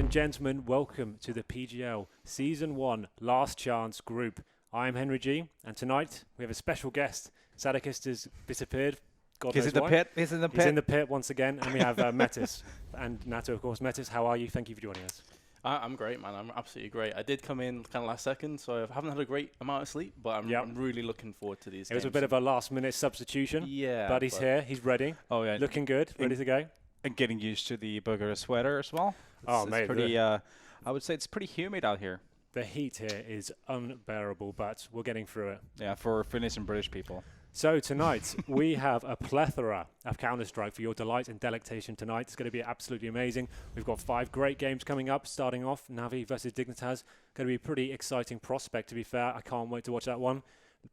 and gentlemen, welcome to the PGL Season 1 Last Chance Group. I'm Henry G, and tonight we have a special guest. Sadakist has disappeared. God knows why. He's in the pit. He's in the pit once again, and we have Natus and Natus, of course. Natus, how are you? Thank you for joining us. I'm great, man. I'm absolutely great. I did come in kind of last second, so I haven't had a great amount of sleep, but I'm really looking forward to these games. It was a bit of a last-minute substitution. Yeah. But he's here. He's ready. Oh, yeah. Looking good. Ready to go. And getting used to the booger sweater as well. Mate. It's pretty, I would say it's pretty humid out here. The heat here is unbearable, but we're getting through it. Yeah, for Finnish and British people. So tonight, we have a plethora of Counter-Strike for your delight and delectation tonight. It's going to be absolutely amazing. We've got 5 great games coming up, starting off Navi versus Dignitas. Going to be a pretty exciting prospect, to be fair. I can't wait to watch that one.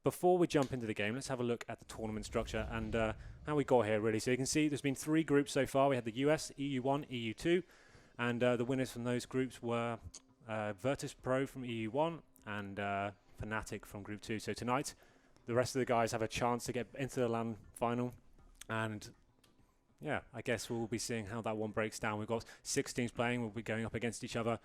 Before we jump into the game, let's have a look at the tournament structure and how we got here, really. So you can see there's been 3 groups so far. We had the US, EU1, EU2, and the winners from those groups were Virtus Pro from EU1 and Fnatic from Group 2. So tonight, the rest of the guys have a chance to get into the LAN final, and yeah, I guess we'll be seeing how that one breaks down. We've got 6 teams playing. We'll be going up against each other.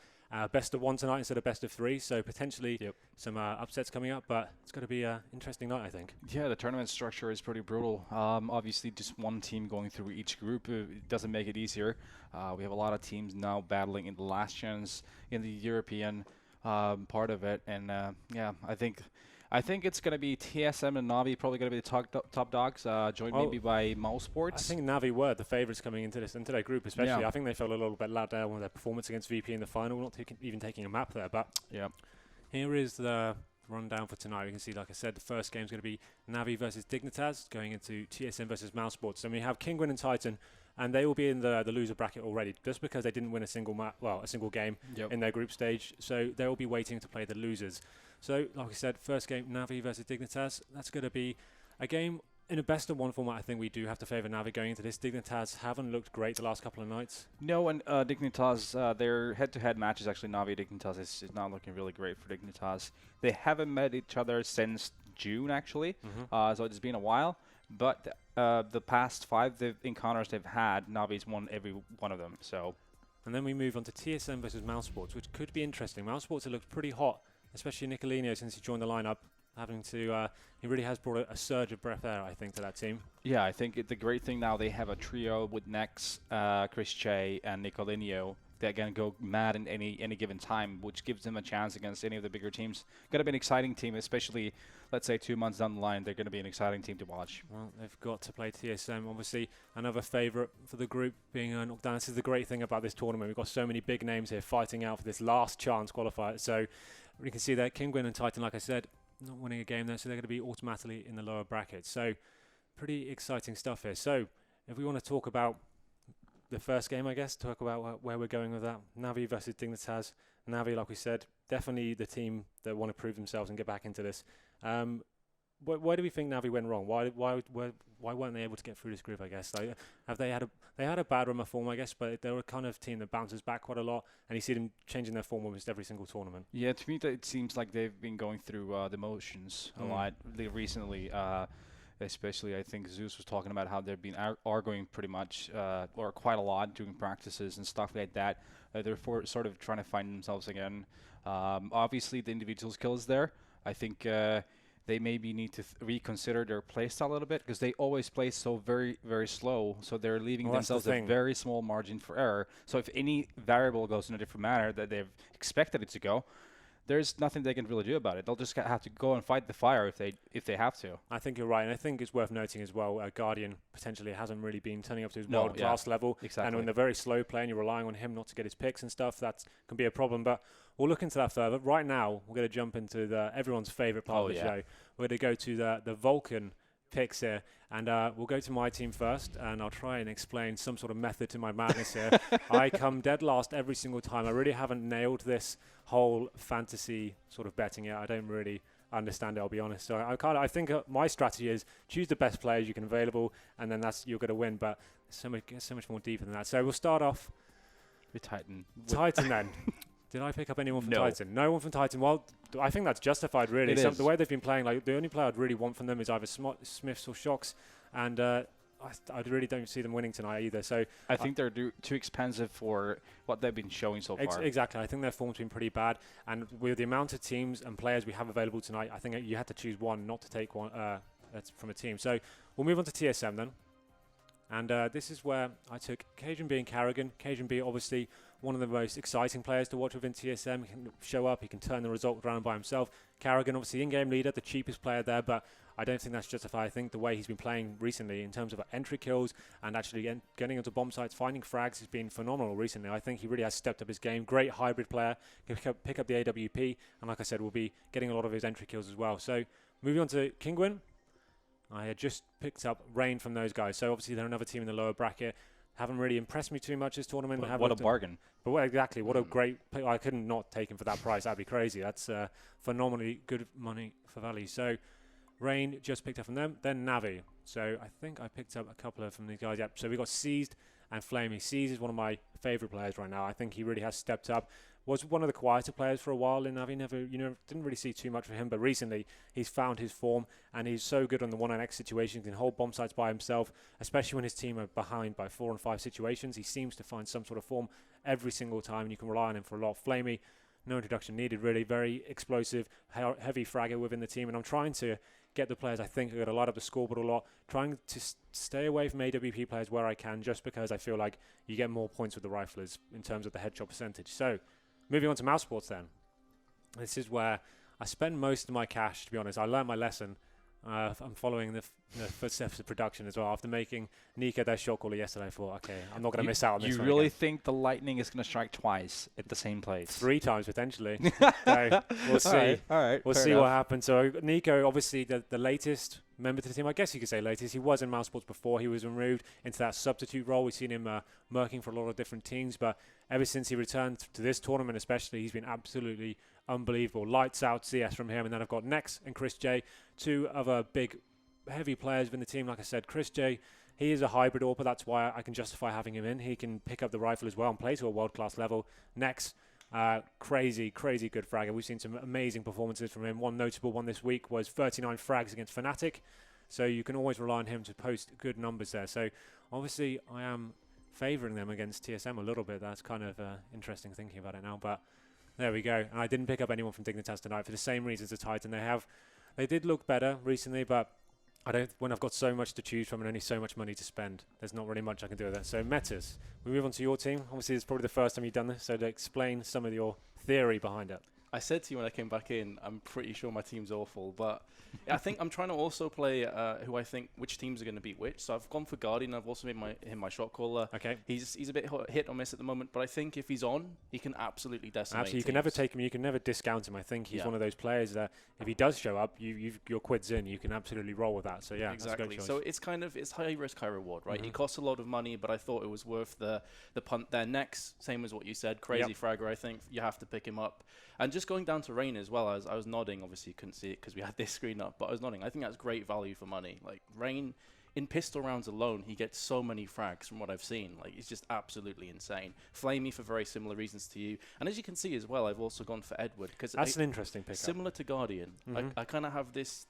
Best of 1 tonight instead of best of 3, so potentially some upsets coming up, but it's going to be an interesting night, I think. Yeah, the tournament structure is pretty brutal. Obviously, just one team going through each group it doesn't make it easier. We have a lot of teams now battling in the last chance in the European part of it, and yeah, I think it's going to be TSM and Navi probably going to be the top dogs, joined maybe by Mouse Sports. I think Navi were the favourites coming into their group, especially. Yeah. I think they felt a little bit let down with their performance against VP in the final, not even taking a map there. But yeah, here is the rundown for tonight. You can see, like I said, the first game is going to be Navi versus Dignitas, going into TSM versus Mouse Sports. And we have Kinguin and Titan, and they will be in the loser bracket already, just because they didn't win a single game in their group stage. So they will be waiting to play the losers. So, like I said, first game, Navi versus Dignitas. That's going to be a game in a best-of-1 format. I think we do have to favour Navi going into this. Dignitas haven't looked great the last couple of nights. No, and Dignitas, their head-to-head matches, actually, Navi-Dignitas is not looking really great for Dignitas. They haven't met each other since June, actually, so it's been a while. But the past 5 encounters they've had, Navi's won every one of them. So, and then we move on to TSM versus Mouse Sports, which could be interesting. Mouse Sports have looked pretty hot, especially Nicolino since he joined the lineup, having to, he really has brought a surge of breath air, I think, to that team. Yeah, I think the great thing now, they have a trio with Nex, Chris Che, and Nicolino that can go mad in any given time, which gives them a chance against any of the bigger teams. Going to be an exciting team, especially, let's say, 2 months down the line. They're going to be an exciting team to watch. Well, they've got to play TSM. Obviously, another favourite for the group being knocked down. This is the great thing about this tournament. We've got so many big names here fighting out for this last chance qualifier. So we can see that Kinguin and Titan, like I said, not winning a game there, so they're going to be automatically in the lower bracket. So pretty exciting stuff here. So if we want to talk about the first game, I guess, talk about where we're going with that. Navi versus Dignitas. Navi, like we said, definitely the team that want to prove themselves and get back into this. Why do we think Navi went wrong? Why weren't they able to get through this group, I guess? Like, they had a bad run of form, I guess, but they're a kind of team that bounces back quite a lot, and you see them changing their form almost every single tournament. Yeah, to me, it seems like they've been going through the motions a lot recently. Especially, I think Zeus was talking about how they've been arguing pretty much, or quite a lot, doing practices and stuff like that. They're sort of trying to find themselves again. Obviously, the individual skill is there. I think they maybe need to reconsider their playstyle a little bit, because they always play so very, very slow. So they're leaving themselves a very small margin for error. So if any variable goes in a different manner that they've expected it to go, there's nothing they can really do about it. They'll just have to go and fight the fire if they have to. I think you're right, and I think it's worth noting as well, Guardian potentially hasn't really been turning up to his world-class level. Exactly. And when they're very slow playing, you're relying on him not to get his picks and stuff. That can be a problem, but we'll look into that further. Right now, we're going to jump into everyone's favourite part of the show. We're going to go to the Vulcan picks here, and we'll go to my team first, and I'll try and explain some sort of method to my madness here. I come dead last every single time. I really haven't nailed this whole fantasy sort of betting yet. I don't really understand it, I'll be honest. So I think my strategy is choose the best players you can available, and then you're going to win. But so much more deeper than that. So we'll start off with Titan. Titan then. Did I pick up anyone from No. Titan? No one from Titan. Well, I think that's justified, really. It is. The way they've been playing, like the only player I'd really want from them is either Smiths or Shocks. And I really don't see them winning tonight either. So I think they're too expensive for what they've been showing so far. Exactly. I think their form's been pretty bad. And with the amount of teams and players we have available tonight, I think you had to choose one, not to take one that's from a team. So we'll move on to TSM then. And this is where I took Cajun B and Carrigan. Cajun B, obviously, one of the most exciting players to watch within TSM. He can show up, he can turn the result around by himself. Carrigan, obviously, in-game leader, the cheapest player there, but I don't think that's justified. I think the way he's been playing recently in terms of entry kills and actually getting onto bomb sites, finding frags has been phenomenal recently. I think he really has stepped up his game. Great hybrid player, can pick up the AWP, and like I said, will be getting a lot of his entry kills as well. So moving on to Kingwin. I had just picked up Rain from those guys. So obviously they're another team in the lower bracket. Haven't really impressed me too much this tournament. What a bargain. But exactly, what a great pick. I couldn't not take him for that price. That'd be crazy. That's phenomenally good money for value. So Rain just picked up from them. Then Navi. So I think I picked up a couple of from these guys. Yep. So we got Seized and Flamey. Seized is one of my favorite players right now. I think he really has stepped up. Was one of the quieter players for a while in Navi. Didn't really see too much for him, but recently he's found his form and he's so good on the 1-on-X situations. He can hold bomb sites by himself, especially when his team are behind by 4 and 5 situations. He seems to find some sort of form every single time, and you can rely on him for a lot. Flamey, no introduction needed really. Very explosive, heavy fragger within the team, and I'm trying to get the players I think are going to light up the scoreboard a lot, trying to stay away from AWP players where I can, just because I feel like you get more points with the riflers in terms of the headshot percentage. So moving on to mouse sports then. This is where I spend most of my cash, to be honest. I learned my lesson. I'm following the footsteps of production as well. After making Nico their shot caller yesterday, I thought, okay, I'm not going to miss out on this one. You really think the lightning is going to strike twice at the same place? 3 times, potentially. So we'll see. All right. We'll see what happens. So Nico, obviously the latest member to the team, I guess you could say latest. He was in mouse sports before. He was removed into that substitute role. We've seen him murking for a lot of different teams, but ever since he returned to this tournament especially, he's been absolutely unbelievable. Lights out CS from him. And then I've got Nex and Chris J, 2 other big heavy players within the team. Like I said, Chris J, he is a hybrid AWPer. That's why I can justify having him in. He can pick up the rifle as well and play to a world-class level. Nex, crazy good fragger. We've seen some amazing performances from him. One notable one this week was 39 frags against Fnatic. So you can always rely on him to post good numbers there. So obviously I am favouring them against TSM a little bit. That's kind of interesting thinking about it now. But there we go. And I didn't pick up anyone from Dignitas tonight for the same reasons as Titan. They did look better recently, but when I've got so much to choose from and only so much money to spend, there's not really much I can do with that. So Metis, we move on to your team. Obviously, it's probably the first time you've done this, so to explain some of your theory behind it. I said to you when I came back in, I'm pretty sure my team's awful, but I think I'm trying to also play who I think which teams are going to beat which. So I've gone for Guardian. I've also made him my shot caller. Okay. He's a bit hit or miss at the moment, but I think if he's on, he can absolutely decimate. Absolutely, you can never take him. You can never discount him. I think he's one of those players that if he does show up, your quid's in. You can absolutely roll with that. So yeah, exactly. So it's high risk, high reward, right? He costs a lot of money, but I thought it was worth the punt there. Next, same as what you said, crazy fragger. I think you have to pick him up. And just going down to Rain as well, as I was nodding, obviously you couldn't see it because we had this screen up, but I was nodding. I think that's great value for money. Like Rain, in pistol rounds alone, he gets so many frags from what I've seen. Like it's just absolutely insane. Flamey for very similar reasons to you. And as you can see as well, I've also gone for Edward because that's an interesting pickup. Similar to Guardian, I kind of have this.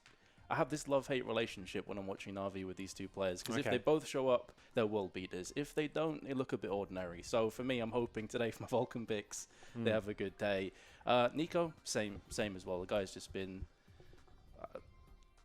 I have this love-hate relationship when I'm watching Na'Vi with these two players because if they both show up, they're world beaters. If they don't, they look a bit ordinary. So for me, I'm hoping today for my Vulcan picks, they have a good day. Nico, same as well. The guy's just been.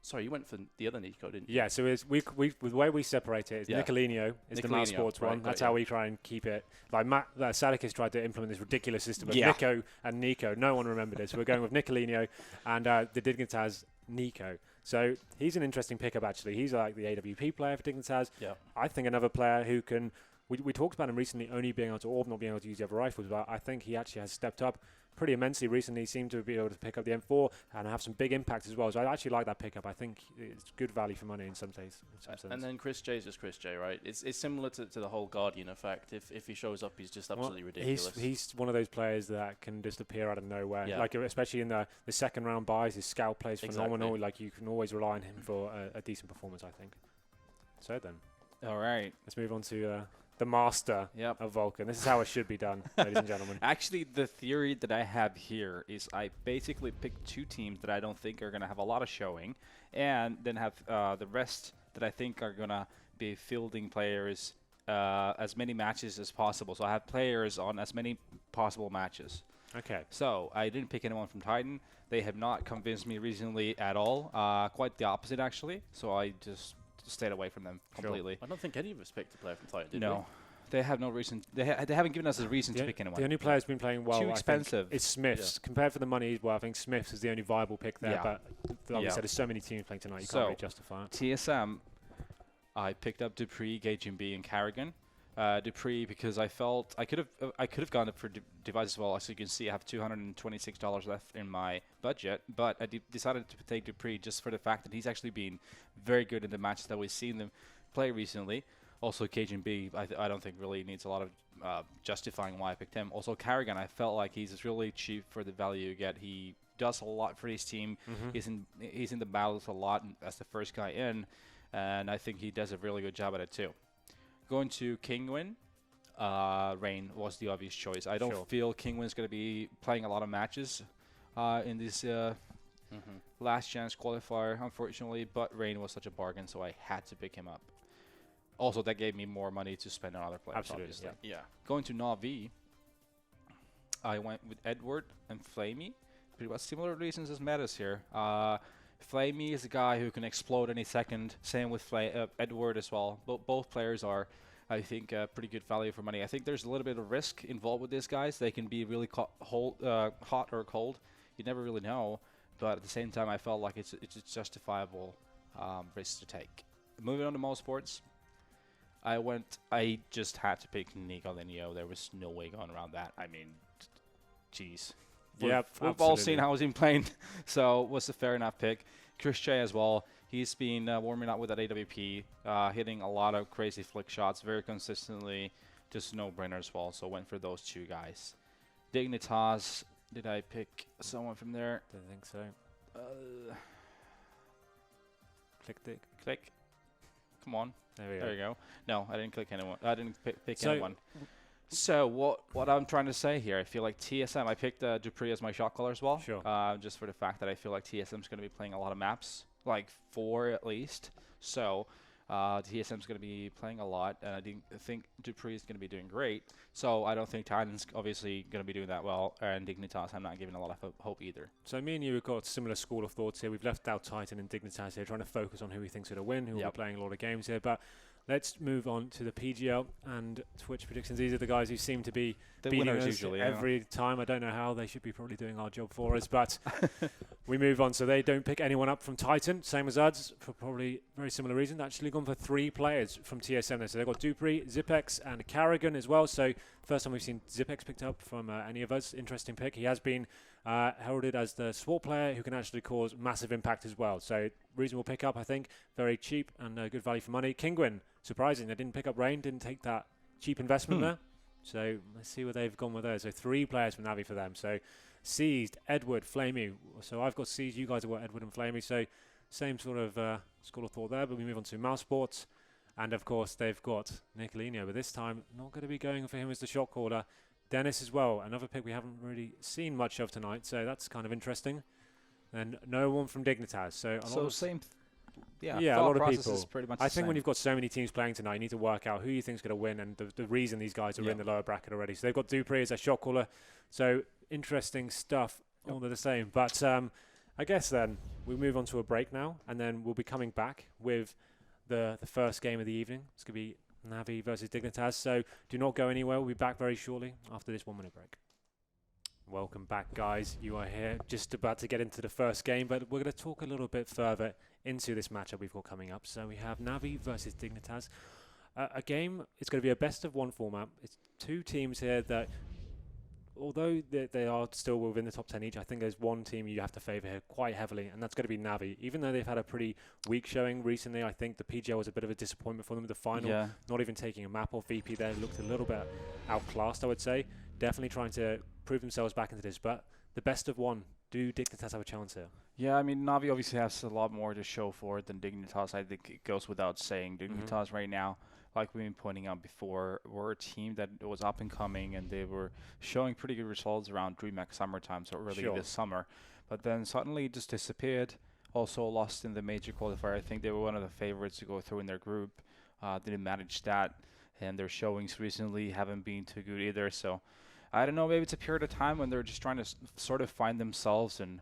Sorry, you went for the other Nico, didn't you? Yeah, so the way we separate it is Nicolino is the mouse sports one. That's how we try and keep it. Like Sadik has tried to implement this ridiculous system of Nico and Nico. No one remembered it, so we're going with Nicolino and the Dignitas Nico. So he's an interesting pickup, actually. He's like the AWP player for Dignitas. Yeah. I think another player who can... We talked about him recently only being able to AWP, not being able to use the other rifles, but I think he actually has stepped up pretty immensely recently. He seemed to be able to pick up the M4 and have some big impact as well. So I actually like that pickup. I think it's good value for money in some sense. And then Chris J is just Chris J, right? It's similar to the whole Guardian effect. If he shows up, he's just absolutely ridiculous. He's one of those players that can just appear out of nowhere. Yeah. Like especially in the second round buys, his scout plays phenomenal. Like you can always rely on him for a decent performance, I think. So then. All right. Let's move on to... the master of Vulcan. This is how it should be done, ladies and gentlemen. Actually, the theory that I have here is I basically picked 2 teams that I don't think are going to have a lot of showing, and then have the rest that I think are going to be fielding players as many matches as possible. So I have players on as many possible matches. Okay. So I didn't pick anyone from Titan. They have not convinced me recently at all. Quite the opposite, actually. So I just stayed away from them completely. I don't think any of us picked a player from Titan, did No. They have no reason. They haven't given us a reason to pick anyone. The only player who's been playing well, Too expensive. It's Smiths. Compared for the money, well, I think Smiths is the only viable pick there. Yeah. But like we said, there's so many teams playing tonight, you So, can't really justify it. TSM, I picked up Dupree, Gaging and Carrigan. Dupree because I felt I could have gone up for Device as well. As you can see, I have $226 left in my budget, but I decided to take Dupree just for the fact that he's actually been very good in the matches that we've seen them play recently. Also, Cajun B, I don't think really needs a lot of justifying why I picked him. Also, Carrigan, I felt like he's really cheap for the value you get. He does a lot for his team. He's in the battles a lot as the first guy in, and I think he does a really good job at it too. Going to Kingwin, Rain was the obvious choice. I don't feel Kingwin's going to be playing a lot of matches in this last chance qualifier, unfortunately, but Rain was such a bargain, so I had to pick him up. Also, that gave me more money to spend on other players, obviously. Yeah. Going to Na'Vi, I went with Edward and Flamey. Pretty much similar reasons as Natus here. Flamey is a guy who can explode any second. Same with Edward as well. Both players are, I think, pretty good value for money. I think there's a little bit of risk involved with these guys. They can be really hot or cold. You never really know. But at the same time, I felt like it's a justifiable risk to take. Moving on to most sports. I just had to pick Nico Lineo. There was no way going around that. I mean, jeez. Yeah, we've all seen how he's been playing, so it was a fair enough pick. Chris J as well. He's been warming up with that AWP, hitting a lot of crazy flick shots very consistently. Just no-brainer as well, so went for those two guys. Dignitas, did I pick someone from there? Don't think so. Click. Click. Come on. There you go. No, I didn't click anyone. I didn't pick anyone. So what I'm trying to say here, I feel like TSM, I picked Dupree as my shot caller as well. Sure. Just for the fact that I feel like TSM is going to be playing a lot of maps, like 4 at least. So TSM is going to be playing a lot, and I think Dupree is going to be doing great. So I don't think Titan's obviously going to be doing that well, and Dignitas I'm not giving a lot of hope either. So me and you have got a similar school of thoughts here. We've left out Titan and Dignitas here, trying to focus on who we think's going to win, who will be playing a lot of games here. But let's move on to the PGL and Twitch predictions. These are the guys who seem to be beating us usually, every time. I don't know how. They should be probably doing our job for us, but we move on. So they don't pick anyone up from Titan, same as us, for probably very similar reason. Actually gone for 3 players from TSM there. So they've got Dupree, Zipex, and Carrigan as well. So first time we've seen Zipex picked up from any of us. Interesting pick. He has been heralded as the SWAT player who can actually cause massive impact as well. So reasonable pick up, I think. Very cheap and good value for money. Kingwin, surprising. They didn't pick up Rain, didn't take that cheap investment there. So let's see where they've gone with those. So 3 players from Navi for them. So Seized, Edward, Flamey. So I've got Seized. You guys have got Edward and Flamey. So same sort of school of thought there. But we move on to Mouse Sports. And of course, they've got Nicolino. But this time, not going to be going for him as the shot caller. Dennis as well. Another pick we haven't really seen much of tonight. So that's kind of interesting. And no one from Dignitas. So a lot of same. Yeah, a lot of people. Pretty much I think when you've got so many teams playing tonight, you need to work out who you think's going to win and the reason these guys are in the lower bracket already. So they've got Dupree as a shot caller. So interesting stuff, all the same. But I guess then we move on to a break now, and then we'll be coming back with the first game of the evening. It's going to be Navi versus Dignitas. So do not go anywhere. We'll be back very shortly after this 1-minute break. Welcome back, guys. You are here just about to get into the first game, but we're going to talk a little bit further into this matchup we've got coming up. So we have Navi versus Dignitas. A game, it's going to be a best-of-1 format. It's 2 teams here that, although they are still within the top 10 each, I think there's one team you have to favour here quite heavily, and that's going to be Navi. Even though they've had a pretty weak showing recently, I think the PGL was a bit of a disappointment for them in the final. Not even taking a map off VP there. Looked a little bit outclassed, I would say. Definitely trying to prove themselves back into this, but the best of 1, do Dignitas have a chance here? Yeah, I mean, Navi obviously has a lot more to show for it than Dignitas. I think it goes without saying. Dignitas right now, like we've been pointing out before, were a team that was up and coming, and they were showing pretty good results around DreamHack summertime, so early this summer. But then suddenly just disappeared. Also lost in the major qualifier. I think they were one of the favorites to go through in their group. didn't manage that, and their showings recently haven't been too good either. So I don't know, maybe it's a period of time when they're just trying to sort of find themselves and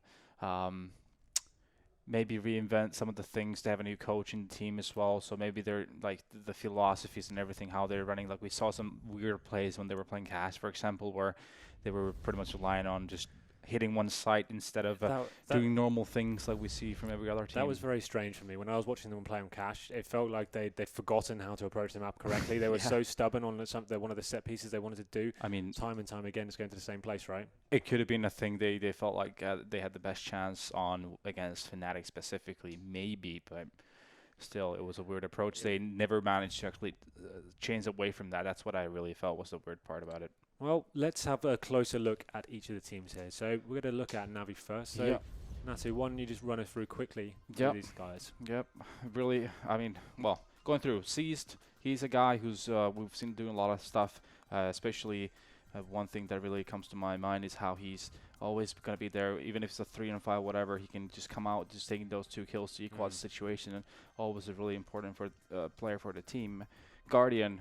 maybe reinvent some of the things. They have a new coach in the team as well, so maybe they're like the philosophies and everything, how they're running. Like we saw some weird plays when they were playing Cash, for example, where they were pretty much relying on just hitting one site instead of doing normal things like we see from every other team. That was very strange for me. When I was watching them play on Cash, it felt like they'd forgotten how to approach the map correctly. They were so stubborn on one of the set pieces they wanted to do. I mean, time and time again, it's going to the same place, right? It could have been a thing they felt like they had the best chance on against Fnatic specifically, maybe, but still, it was a weird approach. They never managed to actually change away from that. That's what I really felt was the weird part about it. Well, let's have a closer look at each of the teams here. So we're going to look at Navi first. So, Natus, why don't you just run us through quickly these guys? Yep. Really, I mean, well, going through Seized, he's a guy who's we've seen doing a lot of stuff, especially one thing that really comes to my mind is how he's always going to be there, even if it's a 3 and 5, whatever, he can just come out, just taking those 2 kills to equal the situation, and always a really important for player for the team. Guardian,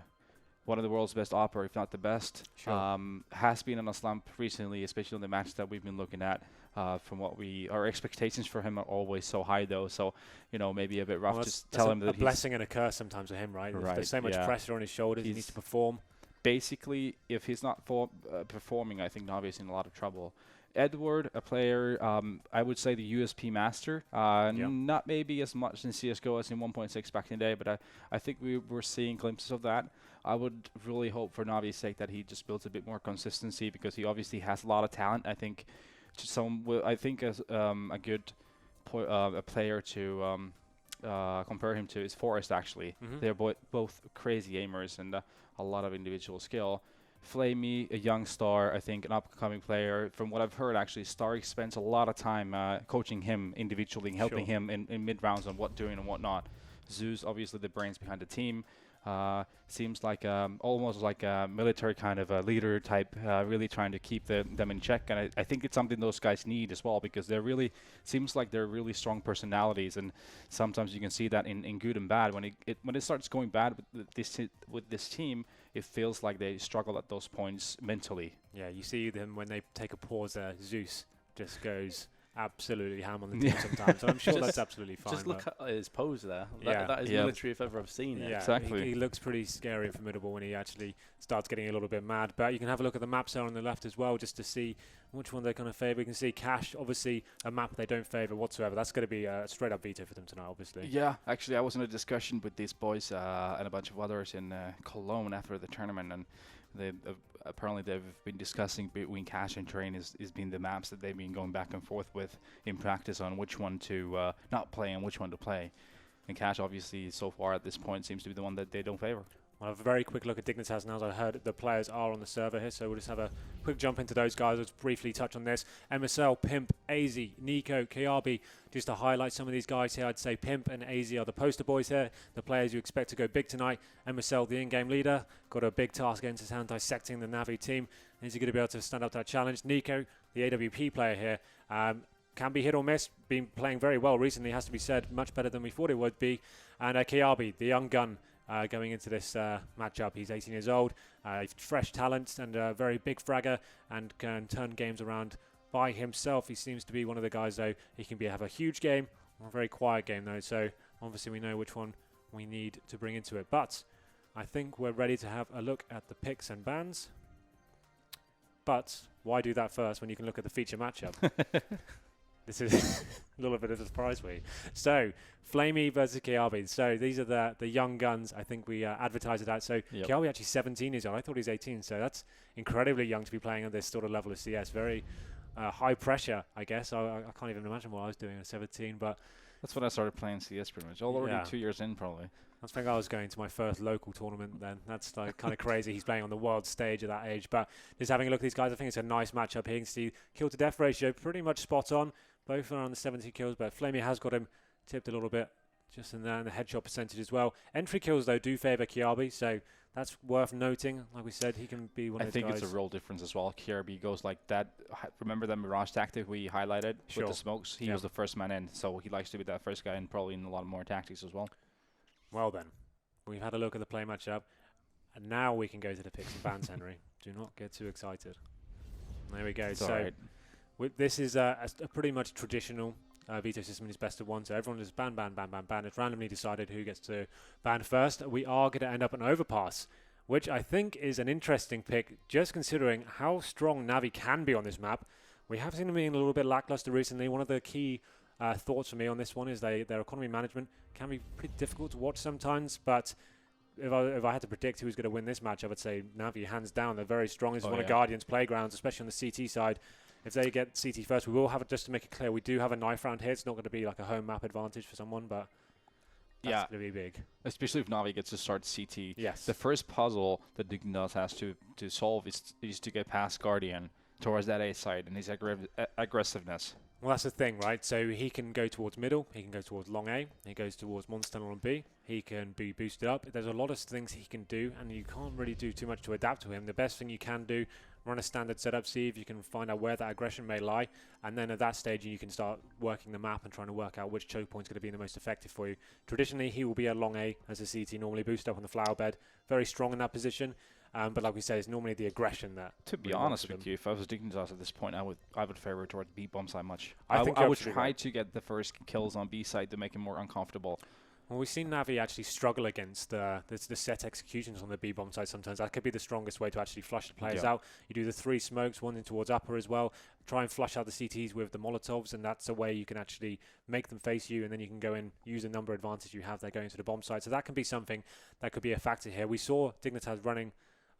one of the world's best opera, if not the best, has been on a slump recently, especially in the match that we've been looking at. From what our expectations for him are always so high, though. So, maybe a bit rough. Well, just tell him that a blessing and a curse sometimes with him, right? There's so much pressure on his shoulders. He needs to perform. Basically, if he's not performing, I think Navi is in a lot of trouble. Edward, a player, I would say the USP master. Not maybe as much in CSGO as in 1.6 back in the day, but I think we were seeing glimpses of that. I would really hope for Navi's sake that he just builds a bit more consistency, because he obviously has a lot of talent. I think as a good player to compare him to is Forrest, actually. They're both crazy aimers and a lot of individual skill. Flamey, a young star, I think an upcoming player. From what I've heard, actually, Stark spends a lot of time coaching him individually and helping him in mid-rounds on what doing and what not. Zeus, obviously the brains behind the team. Seems like almost like a military kind of a leader type, really trying to keep them in check. And I think it's something those guys need as well, because seems like they're really strong personalities, and sometimes you can see that in good and bad. When it starts going bad with this team, it feels like they struggle at those points mentally. Yeah, you see them when they take a pause there. Zeus just goes absolutely ham on the team sometimes. So I'm sure that's absolutely fine. Just look at his pose there. That is military if ever I've seen it. Yeah, exactly. He looks pretty scary and formidable when he actually starts getting a little bit mad. But you can have a look at the maps there on the left as well, just to see which one they're going to favour. You can see Cash, obviously a map they don't favour whatsoever. That's going to be a straight up veto for them tonight, obviously. Yeah, actually I was in a discussion with these boys and a bunch of others in Cologne after the tournament, and apparently they've been discussing between Cash and Train is been the maps that they've been going back and forth with in practice on which one to not play and which one to play. And Cash, obviously, so far at this point, seems to be the one that they don't favor. We'll have a very quick look at Dignitas now, as I heard the players are on the server here, so we'll just have a quick jump into those guys. Let's briefly touch on this. MSL, Pimp, AZ, Nico, Kiabi. Just to highlight some of these guys here, I'd say Pimp and AZ are the poster boys here, the players you expect to go big tonight. MSL, the in-game leader, got a big task against his hand dissecting the Navi team. Is he going to be able to stand up to that challenge? Nico, the AWP player here, can be hit or miss, been playing very well recently, has to be said, much better than we thought it would be. And Kiabi, the young gun, going into this matchup. He's 18 years old, fresh talent and a very big fragger, and can turn games around by himself. He seems to be one of the guys, though, he can have a huge game or a very quiet game, though, so obviously we know which one we need to bring into it. But I think we're ready to have a look at the picks and bans. But why do that first when you can look at the feature matchup? This is a little bit of a surprise for you. So, Flamey versus Kiabi. So, these are the young guns. I think we advertised it out. So, Kiabi actually 17 years old. I thought he was 18. So, that's incredibly young to be playing at this sort of level of CS. Very high pressure, I guess. I can't even imagine what I was doing at 17. But that's when I started playing CS pretty much. Already 2 years in, probably. I think I was going to my first local tournament then. That's like kind of crazy. He's playing on the world stage at that age. But just having a look at these guys, I think it's a nice matchup here. You can see kill to death ratio pretty much spot on. Both are on the 70 kills, but Flamey has got him tipped a little bit just in there, and the headshot percentage as well. Entry kills, though, do favour Kiabi, so that's worth noting. Like we said, he can be one of the guys. I think it's a real difference as well. Kiabi goes like that. Remember the Mirage tactic we highlighted with the smokes? He was the first man in, so he likes to be that first guy and probably in a lot more tactics as well. Well then, We've had a look at the play matchup, and now we can go to the picks and bans, Henry. Do not get too excited. There we go. It's so alright. This is a pretty much traditional veto system in its best of one. So everyone just ban. It's randomly decided who gets to ban first. We are going to end up an Overpass, which I think is an interesting pick, just considering how strong Navi can be on this map. We have seen them being a little bit lackluster recently. One of the key thoughts for me on this one is their economy management can be pretty difficult to watch sometimes, but if I had to predict who's going to win this match, I would say Navi, hands down. They're very strong. This is one of Guardian's playgrounds, especially on the CT side. If they get CT first, we will have it, just to make it clear, we do have a knife round here. It's not going to be like a home map advantage for someone, but that's going to be big. Especially if Navi gets to start CT. Yes. The first puzzle that Dignitas has to solve is to get past Guardian towards that A side and his aggressiveness. Well, that's the thing, right? So he can go towards middle, he can go towards long A, he goes towards monster tunnel on B, he can be boosted up. There's a lot of things he can do, and you can't really do too much to adapt to him. The best thing you can do, run a standard setup, see if you can find out where that aggression may lie, and then at that stage you can start working the map and trying to work out which choke point is going to be the most effective for you. Traditionally, he will be a long A as a CT, normally boosted up on the flower bed, very strong in that position. But like we said, it's normally the aggression that. To be honest with you, if I was Dignitas at this point, I would favor towards B bomb side much. I would try to get the first kills on B side to make him more uncomfortable. Well, we've seen Navi actually struggle against the set executions on the B-bomb side sometimes. That could be the strongest way to actually flush the players out. You do the 3 smokes, one in towards upper as well. Try and flush out the CTs with the Molotovs, and that's a way you can actually make them face you, and then you can go in, use the number advantage you have there going to the bomb side. So that can be something that could be a factor here. We saw Dignitas running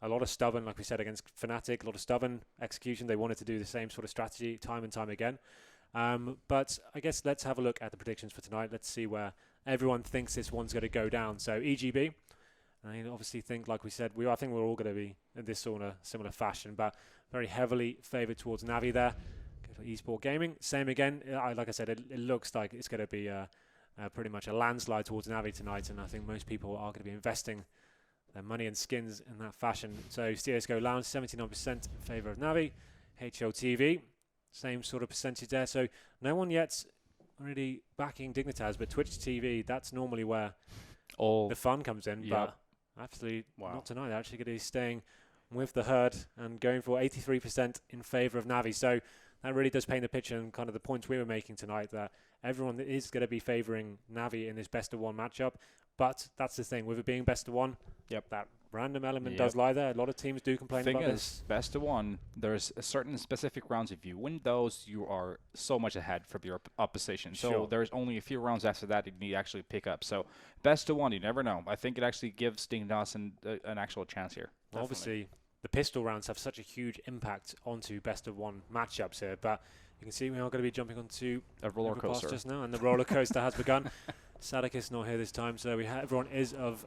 a lot of stubborn, like we said, against Fnatic, a lot of stubborn execution. They wanted to do the same sort of strategy time and time again. But I guess let's have a look at the predictions for tonight. Let's see where everyone thinks this one's going to go down. So EGB, I obviously think, like we said, I think we're all going to be in this sort of similar fashion, but very heavily favoured towards Navi there. Go for eSport Gaming. Same again. Like I said, it looks like it's going to be pretty much a landslide towards Navi tonight, and I think most people are going to be investing their money and skins in that fashion. So CSGO Lounge, 79% in favour of Navi. HLTV, same sort of percentage there. So no one yet really backing Dignitas, but Twitch TV, that's normally where all the fun comes in. But absolutely not tonight. They're actually going to be staying with the herd and going for 83% in favour of Navi. So that really does paint the picture, and kind of the points we were making tonight, that everyone is going to be favouring Navi in this best of one matchup. But that's the thing, with it being best of one, that random element does lie there. A lot of teams do complain about this. Best of one, there's a certain specific rounds. If you win those, you are so much ahead from your opposition. So there's only a few rounds after that you need to actually pick up. So best of one, you never know. I think it actually gives Dignitas an actual chance here. Well, obviously, the pistol rounds have such a huge impact onto best of one matchups here. But you can see we are going to be jumping onto a roller coaster just now, and the roller coaster has begun. Sadek is not here this time, so everyone is of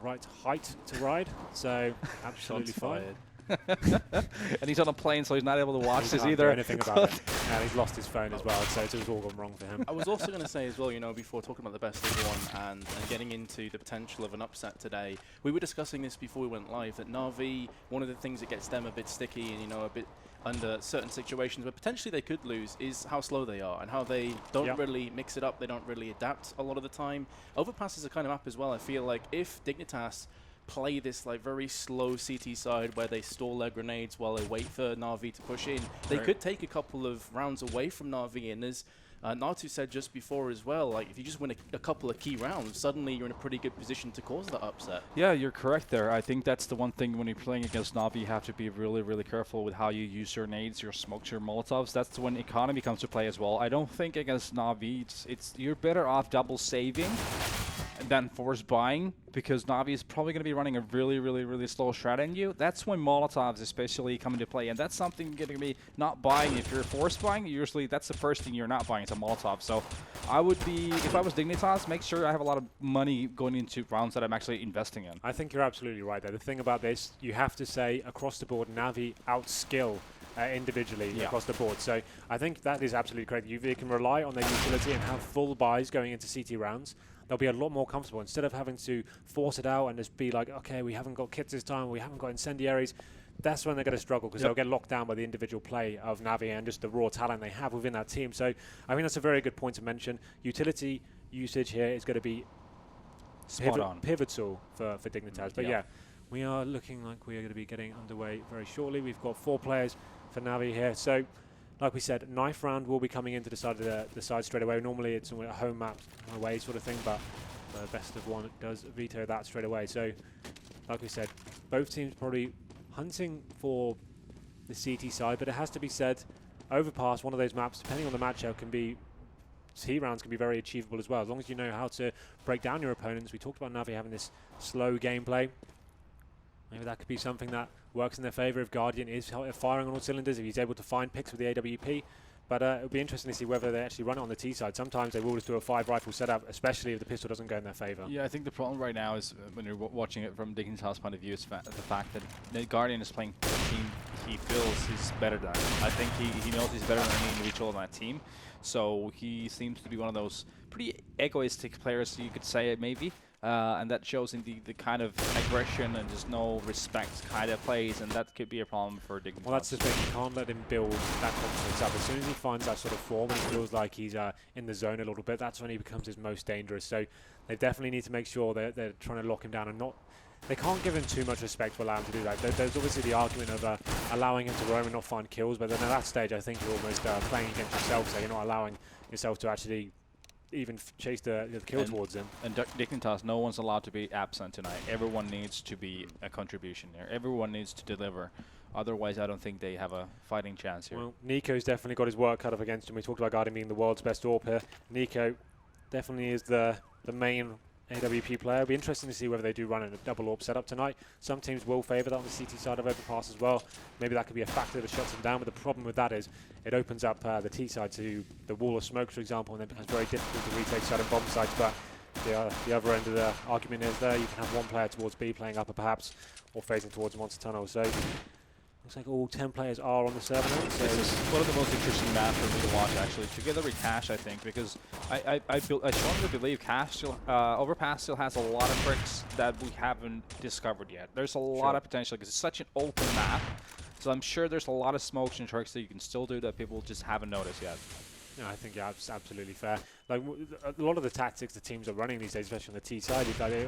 right height to ride, so absolutely fine. And he's on a plane, so he's not able to watch this either. Do anything about it. And he's lost his phone as well, so it's all gone wrong for him. I was also going to say as well, before talking about the best of one and getting into the potential of an upset today, we were discussing this before we went live, that Na'Vi, one of the things that gets them a bit sticky and, a bit under certain situations where potentially they could lose is how slow they are and how they don't really mix it up. They don't really adapt a lot of the time. Overpass is a kind of map as well. I feel like if Dignitas play this very slow CT side where they stall their grenades while they wait for Na'Vi to push in, they could take a couple of rounds away from Na'Vi. And as Natus said just before as well, if you just win a couple of key rounds, suddenly you're in a pretty good position to cause that upset. Yeah, you're correct there. I think that's the one thing when you're playing against Na'Vi, you have to be really, really careful with how you use your nades, your smokes, your Molotovs. That's when economy comes to play as well. I don't think against Na'Vi, you're better off double saving than force buying, because Na'Vi is probably going to be running a really, really, really slow strat in you. That's when Molotovs especially come into play, and that's something you're going to be not buying. If you're force buying, usually that's the first thing you're not buying. It's a Molotov. So I would be, if I was Dignitas, make sure I have a lot of money going into rounds that I'm actually investing in. I think you're absolutely right there. The thing about this, you have to say across the board, Na'Vi outskill individually across the board. So I think that is absolutely correct. They can rely on their utility and have full buys going into CT rounds. They'll be a lot more comfortable instead of having to force it out and just be like, okay, we haven't got kits this time, we haven't got incendiaries. That's when they're going to struggle, because they'll get locked down by the individual play of Navi and just the raw talent they have within that team. So I think that's a very good point to mention. Utility usage here is going to be pivotal for Dignitas. But yeah, we are looking like we are going to be getting underway very shortly. We've got 4 players for Navi here. So, like we said, knife round will be coming in to decide the side straight away. Normally it's a home map away sort of thing, but the best of one does veto that straight away. So, like we said, both teams probably hunting for the CT side, but it has to be said, Overpass, one of those maps, depending on the matchup, Heat rounds can be very achievable as well, as long as you know how to break down your opponents. We talked about Navi having this slow gameplay. Maybe that could be something that works in their favour if Guardian is firing on all cylinders, if he's able to find picks with the AWP. But it'll be interesting to see whether they actually run it on the T side. Sometimes they will just do a 5-rifle setup, especially if the pistol doesn't go in their favour. Yeah, I think the problem right now is when you're watching it from Dignitas' point of view is the fact that the Guardian is playing a team he feels he's better than. I think he knows he's better than any individual on that team. So he seems to be one of those pretty egoistic players, you could say, maybe. And that shows in the kind of aggression and just no respect kind of plays, and that could be a problem for Dignitas. Well, that's the thing. You can't let him build that confidence up. As soon as he finds that sort of form and feels like he's in the zone a little bit, that's when he becomes his most dangerous. So they definitely need to make sure they're trying to lock him down and not. They can't give him too much respect to allow him to do that. There's obviously the argument of allowing him to roam and not find kills, but then at that stage, I think you're almost playing against yourself, so you're not allowing yourself to actually even chase the kill towards him. And Dignitas, no one's allowed to be absent tonight. Everyone needs to be a contribution here. Everyone needs to deliver. Otherwise, I don't think they have a fighting chance here. Well, Nico's definitely got his work cut off against him. We talked about Guardian being the world's best AWP here. Nico definitely is the main AWP player. It'll be interesting to see whether they do run in a double AWP setup tonight. Some teams will favour that on the CT side of Overpass as well. Maybe that could be a factor that shuts them down, but the problem with that is it opens up the T side to the wall of smoke, for example, and then it becomes very difficult to retake side and bomb sites. But the other end of the argument is there you can have one player towards B playing upper perhaps, or phasing towards Monster Tunnel. So looks like all 10 players are on the server now. So this is one of the most interesting maps for me to watch, actually, together with Cash, I think, because I strongly believe Cash still, Overpass still has a lot of tricks that we haven't discovered yet. There's a lot of potential because it's such an open map, so I'm sure there's a lot of smokes and tricks that you can still do that people just haven't noticed yet. No, I think it's absolutely fair. Like a lot of the tactics the teams are running these days, especially on the T side,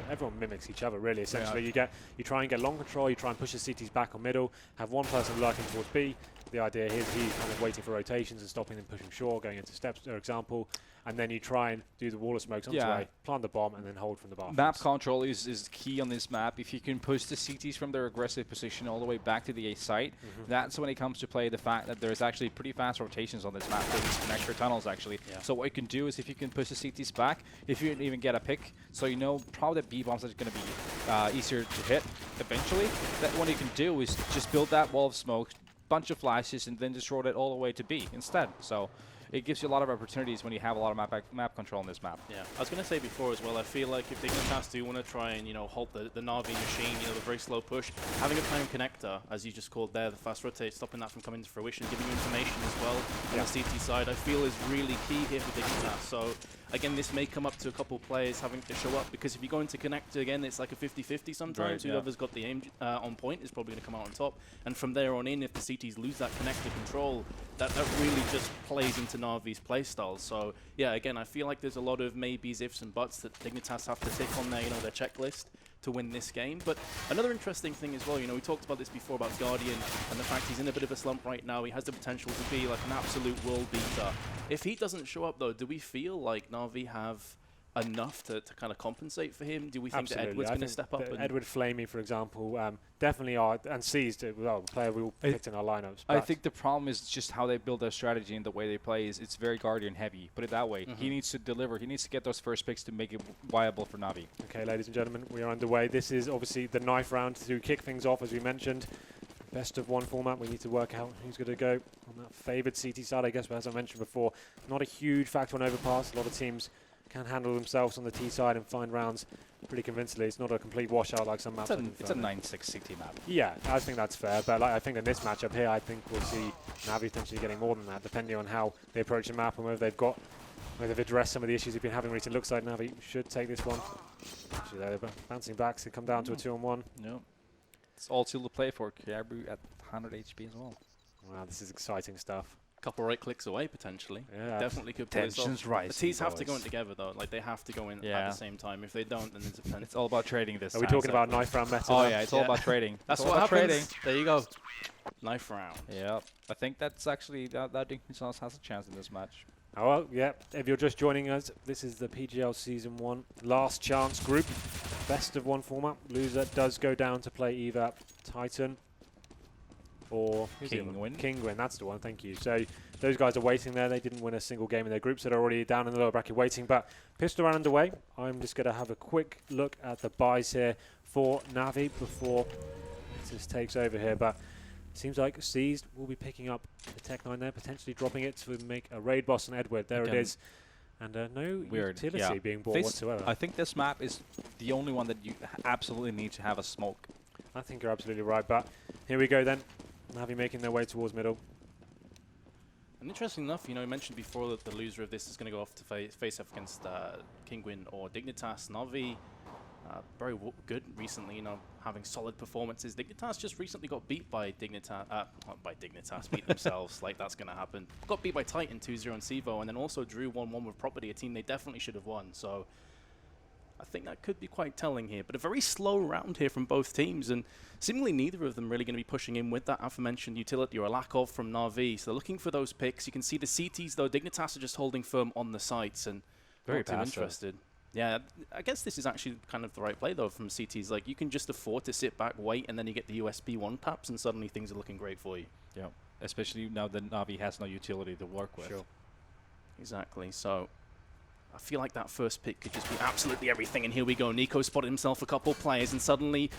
everyone mimics each other really. Essentially, you try and get long control, you try and push the CTs back on middle, have one person lurking towards B. The idea here is he's kind of waiting for rotations and stopping them pushing short, going into steps, for example. And then you try and do the wall of smokes onto A, plant the bomb, and then hold from the bar. Map control is key on this map. If you can push the CTs from their aggressive position all the way back to the A site, that's when it comes to play the fact that there's actually pretty fast rotations on this map. There's these connector tunnels, actually. Yeah. So what you can do is if you can push the CTs back, if you even get a pick, so you know probably the B bombs are going to be easier to hit eventually, that what you can do is just build that wall of smoke, bunch of flashes, and then just roll it all the way to B instead. So it gives you a lot of opportunities when you have a lot of map control on this map. Yeah, I was going to say before as well, I feel like if Dignitas do want to try and, halt the Na'Vi machine, the very slow push, having a prime connector, as you just called there, the fast rotate, stopping that from coming to fruition, giving you information as well on the CT side, I feel is really key here for Dignitas. So, again, this may come up to a couple players having to show up, because if you go into connector again, it's like a 50-50 sometimes. Right, Whoever's got the aim on point is probably going to come out on top. And from there on in, if the CTs lose that connector control, that really just plays into Na'Vi's playstyle. So, yeah, again, I feel like there's a lot of maybes, ifs, and buts that Dignitas have to tick on their, their checklist to win this game. But another interesting thing as well, we talked about this before about Guardian and the fact he's in a bit of a slump right now. He has the potential to be like an absolute world beater. If he doesn't show up, though, do we feel like Na'Vi have enough to kind of compensate for him? Do we think that Edward's going to step up? Edward Flamey, for example, definitely are, and seized it. Well, the player we all picked in our lineups. I think the problem is just how they build their strategy and the way they play is it's very Guardian heavy. Put it that way. He needs to deliver. He needs to get those first picks to make it viable for Na'Vi. Okay, ladies and gentlemen, we are underway. This is obviously the knife round to kick things off, as we mentioned. Best of one format. We need to work out who's going to go on that favoured CT side, I guess. But as I mentioned before, not a huge factor on Overpass. A lot of teams can handle themselves on the T side and find rounds pretty convincingly. It's not a complete washout like some maps. It's a 9-6 CT map. Yeah, I think that's fair. But I think in this matchup here, I think we'll see Navi potentially getting more than that, depending on how they approach the map and whether they've addressed some of the issues they've been having recently. Looks like Navi should take this one. Actually, they're bouncing back, so come down to a 2-on-1. No. It's all still to play for Kiabu at 100 HP as well. Wow, this is exciting stuff. couple right clicks away potentially. Yeah, definitely could pull this off. Tensions rising. The T's have to boys. go in together though. Like they have to go in at the same time. If they don't, then it's a pen. It's all about trading this Are time. we talking about knife round meta? Oh now? yeah, it's all about trading. That's It's all what about happens. trading. There you go. Knife round. Yeah, I think that's actually that Dignitas has a chance in this match. Oh, well, yeah. If you're just joining us, this is the PGL Season 1 last chance group. Best of 1 format. Loser does go down to play either Titan or Kingwin, that's the one, thank you. So those guys are waiting there. They didn't win a single game in their group, so they're already down in the lower bracket waiting. But pistol round underway. I'm just going to have a quick look at the buys here for Navi before this takes over here. But seems like Seized will be picking up the Tech 9 there, potentially dropping it to make a raid boss on Edward. There it is. And no utility being bought whatsoever. I think this map is the only one that you absolutely need to have a smoke. I think you're absolutely right. But here we go then. Navi making their way towards middle. And interesting enough, you mentioned before that the loser of this is going to go off to face off against Kingwin or Dignitas. Navi, very good recently, having solid performances. Dignitas just recently got beat by Dignitas, not by Dignitas, beat themselves, like that's going to happen. Got beat by Titan 2-0 on Sevo, and then also drew 1-1 with Property, a team they definitely should have won. So I think that could be quite telling here. But a very slow round here from both teams, and seemingly neither of them really going to be pushing in with that aforementioned utility or a lack of from Na'Vi. So they're looking for those picks. You can see the CTs, though. Dignitas are just holding firm on the sites and Very not too passive. interested. Yeah, I guess this is actually kind of the right play, though, from CTs. Like, you can just afford to sit back, wait, and then you get the USB 1 taps, and suddenly things are looking great for you. Yeah, especially now that Navi has no utility to work with. Sure. Exactly. So I feel like that first pick could just be absolutely everything. And here we go. Nico spotted himself a couple players, and suddenly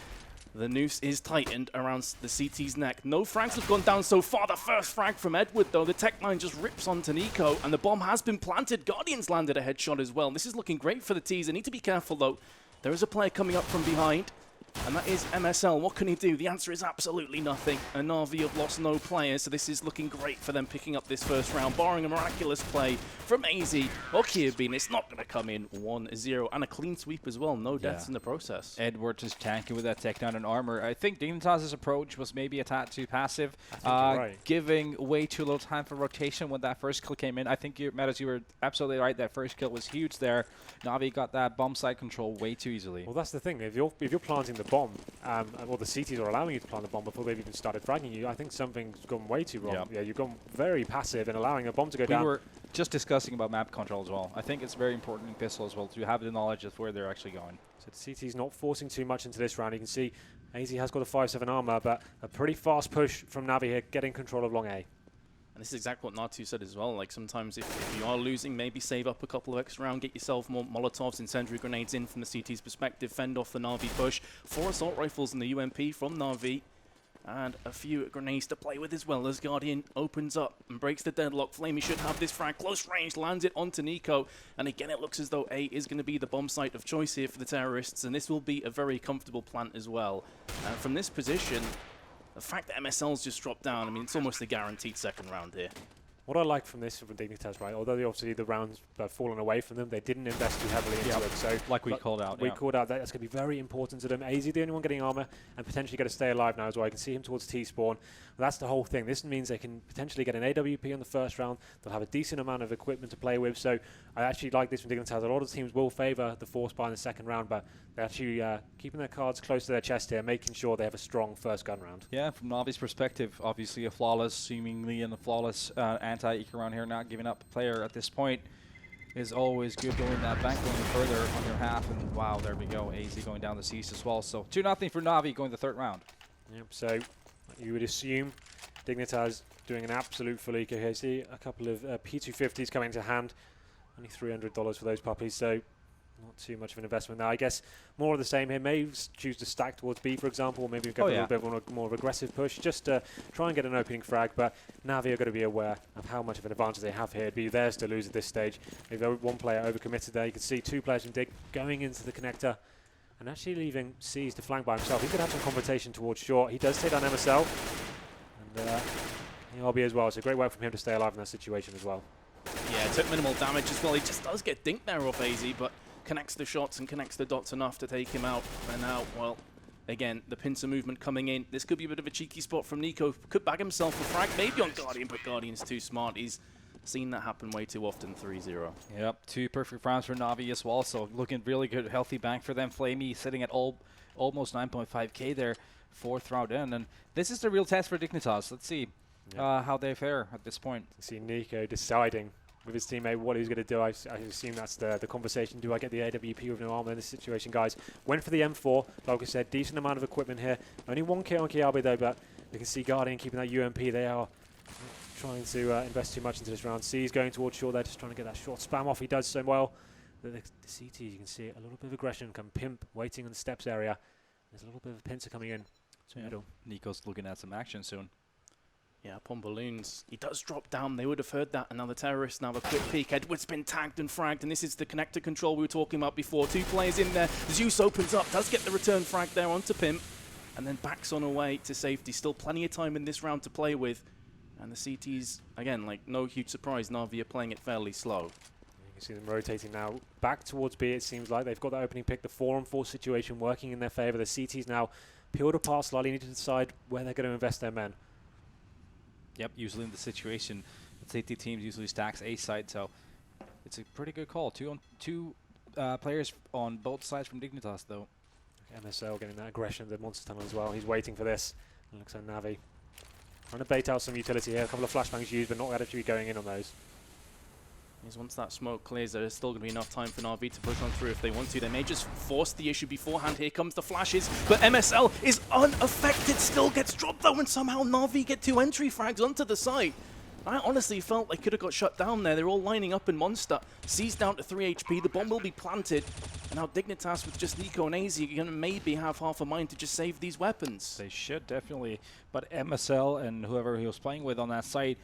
the noose is tightened around the CT's neck. No frags have gone down so far. The first frag from Edward, though. The Tech 9 just rips onto Nico, and the bomb has been planted. Guardians landed a headshot as well. This is looking great for the T's. They need to be careful, though. There is a player coming up from behind, and that is MSL. What can he do? The answer is absolutely nothing. And Na'Vi have lost no players, so this is looking great for them picking up this first round, barring a miraculous play from AZ or Kiabin. It's not going to come in 1-0, and a clean sweep as well. No deaths in the process. Edward is tanking with that Tech 9 and armor. I think Dignitas' approach was maybe a tad too passive, giving way too little time for rotation when that first kill came in. I think, Natus, you were absolutely right. That first kill was huge there. Na'Vi got that bomb side control way too easily. Well, that's the thing. If you're planting the bomb, or the CTs are allowing you to plant the bomb before they've even started fragging you, I think something's gone way too wrong. Yep. Yeah, you've gone very passive in allowing a bomb to go down. We were just discussing about map control as well. I think it's very important in Pistol as well to have the knowledge of where they're actually going. So the CT's not forcing too much into this round. You can see AZ has got a 5-7 armor, but a pretty fast push from Navi here, getting control of long A. And this is exactly what Natus said as well. Like, sometimes if you are losing, maybe save up a couple of extra rounds, get yourself more Molotovs, incendiary grenades in from the CT's perspective, fend off the Na'Vi push. 4 assault rifles in the UMP from Na'Vi, and a few grenades to play with as well as Guardian opens up and breaks the deadlock. Flamey should have this frag. Close range, lands it onto Nico. And again, it looks as though A is going to be the bomb site of choice here for the terrorists, and this will be a very comfortable plant as well. From this position, the fact that MSL's just dropped down, I mean, it's almost a guaranteed second round here. What I like from this from Dignitas, right, although obviously the rounds have fallen away from them, they didn't invest too heavily into it. So like we called out. We called out that that's going to be very important to them. AZ, the only one getting armor, and potentially going to stay alive now as well. I can see him towards T-spawn. But that's the whole thing. This means they can potentially get an AWP on the first round. They'll have a decent amount of equipment to play with. So I actually like this from Dignitas. A lot of teams will favour the force buy in the second round, but they're actually keeping their cards close to their chest here, making sure they have a strong first gun round. Yeah, from Navi's perspective, obviously a flawless, seemingly and a flawless anti-eco around here, not giving up a player at this point is always good. Going that back, going further on your half, and wow, there we go. AZ going down the seas as well. So 2-0 for Navi going the third round. Yep, so you would assume Dignitas doing an absolute full eco here. See a couple of P250s coming to hand. Only $300 for those puppies, so not too much of an investment there. I guess more of the same here. May choose to stack towards B, for example, or maybe go a little bit more of aggressive push, just to try and get an opening frag. But Navi are going to be aware of how much of an advantage they have here. It'd be theirs to lose at this stage. Maybe one player overcommitted there. You can see 2 players from Dig going into the connector and actually leaving C's to flank by himself. He could have some confrontation towards short. He does take down MSL. And RB as well. So great work from him to stay alive in that situation as well. Yeah, took minimal damage as well. He just does get dinked there off AZ, but connects the shots and connects the dots enough to take him out. And now, well, Again, the pincer movement coming in. This could be a bit of a cheeky spot from Nico. Could bag himself a frag, maybe on Guardian, but Guardian's too smart. He's seen that happen way too often, 3-0. Yep, 2 perfect rounds for Na'Vi as well, so looking really good, healthy bank for them. Flamey sitting at almost 9.5k there, 4th round in, and this is the real test for Dignitas. Let's see how they fare at this point. You see Nico deciding with his teammate what he's going to do. I assume that's the conversation. Do I get the AWP with no armor in this situation, guys? Went for the M4. Like I said, decent amount of equipment here. Only 1 kill on Kiabe though, but we can see Guardian keeping that UMP. They are trying to invest too much into this round. C's going towards short. They're just trying to get that short spam off. He does so well. The CT, you can see a little bit of aggression. Come Pimp waiting on the steps area. There's a little bit of a pincer coming in. Middle. Nico's looking at some action soon. Yeah, upon balloons. He does drop down. They would have heard that. Another terrorist now, a quick peek. Edward's been tagged and fragged, and this is the connector control we were talking about before. 2 players in there. Zeus opens up, does get the return frag there onto Pimp, and then backs on away to safety. Still plenty of time in this round to play with. And the CTs, again, like no huge surprise, Na'Vi are playing it fairly slow. You can see them rotating now. Back towards B, it seems like. They've got that opening pick, the 4-on-4 situation working in their favor. The CTs now peeled apart slightly, need to decide where they're going to invest their men. Yep, usually in the situation, the safety teams usually stacks A side, so it's a pretty good call. Two players on both sides from Dignitas, though. MSL getting that aggression, the monster tunnel as well. He's waiting for this. It looks like Navi trying to bait out some utility here. A couple of flashbangs used, but not actually going in on those. Once that smoke clears, there's still going to be enough time for Na'Vi to push on through if they want to. They may just force the issue beforehand. Here comes the flashes, but MSL is unaffected. Still gets dropped though, and somehow Na'Vi get 2 entry frags onto the site. I honestly felt they could have got shut down there. They're all lining up in Monster. C's down to 3 HP. The bomb will be planted. And now Dignitas with just Nico and AZ are going to maybe have half a mind to just save these weapons. They should, definitely. But MSL and whoever he was playing with on that site,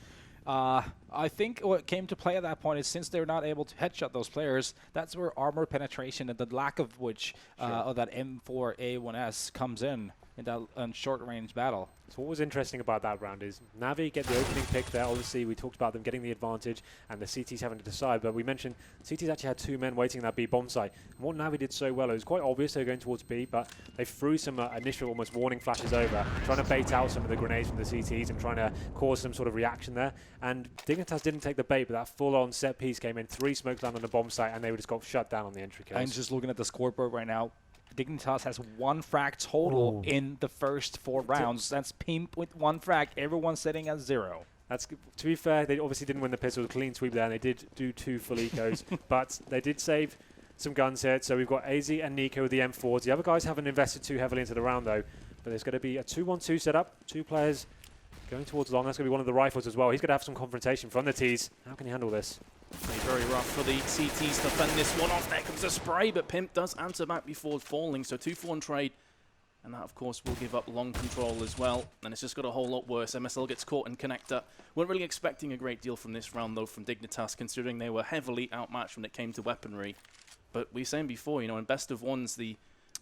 I think what came to play at that point is since they're not able to headshot those players, that's where armor penetration and the lack of which of that M4A1S comes in that short-range battle. So what was interesting about that round is Navi get the opening pick there. Obviously, we talked about them getting the advantage and the CTs having to decide, but we mentioned CTs actually had 2 men waiting in that B bomb site. And what Navi did so well, it was quite obvious they were going towards B, but they threw some initial almost warning flashes over, trying to bait out some of the grenades from the CTs and trying to cause some sort of reaction there. And Dignitas didn't take the bait, but that full-on set piece came in, 3 smokes down on the bomb site, and they just got shut down on the entry kills. I'm just looking at the scoreboard right now. Dignitas has 1 frag total in the first 4 rounds. That's Pimp with 1 frag. Everyone's sitting at 0. That's to be fair, they obviously didn't win the pistol. Clean sweep there, and they did do 2 full ecos, but they did save some guns here. So we've got AZ and Nico with the M4s. The other guys haven't invested too heavily into the round, though. But there's going to be a 2-1-2 setup. 2 players going towards long. That's going to be one of the rifles as well. He's going to have some confrontation from the T's. How can he handle this? Very rough for the CTs to fend this one off. There comes the spray, but Pimp does answer back before falling. So 2-for-1 trade. And that, of course, will give up long control as well. And it's just got a whole lot worse. MSL gets caught in connector. Weren't really expecting a great deal from this round, though, from Dignitas, considering they were heavily outmatched when it came to weaponry. But we were saying before, you know, in best of ones, the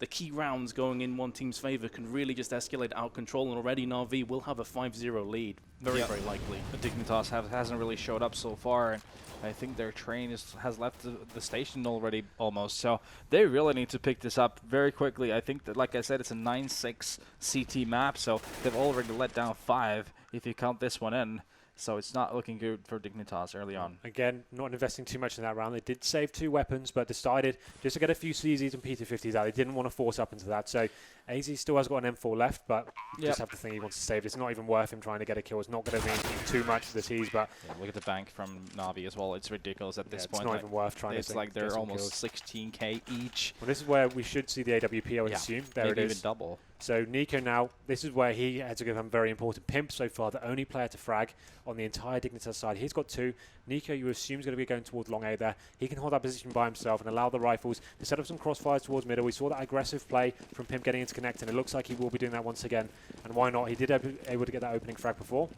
key rounds going in one team's favor can really just escalate out of control. And already Na'Vi will have a 5-0 lead. Very likely. Dignitas hasn't really showed up so far. And I think their train has left the station already almost. So they really need to pick this up very quickly. I think that, like I said, it's a 9-6 CT map. So they've already let down 5 if you count this one in. So it's not looking good for Dignitas early on. Again, not investing too much in that round. They did save 2 weapons, but decided just to get a few CZs and PT50s out. They didn't want to force up into that. So AZ still has got an M4 left, but just have the thing he wants to save. It's not even worth him trying to get a kill. It's not going to mean too much for the T's, but look at the bank from Na'Vi as well. It's ridiculous at this point. It's not even worth trying to It's like they're almost 16k each. Well, this is where we should see the AWP, I would assume. There it is. Even double. So Nico now, this is where he had to become very important. Pimp so far, the only player to frag on the entire Dignitas side. He's got 2. Nico, you assume, is going to be going towards long A there. He can hold that position by himself and allow the rifles to set up some crossfires towards middle. We saw that aggressive play from Pimp getting into connect, and it looks like he will be doing that once again. And why not? He did able to get that opening frag before.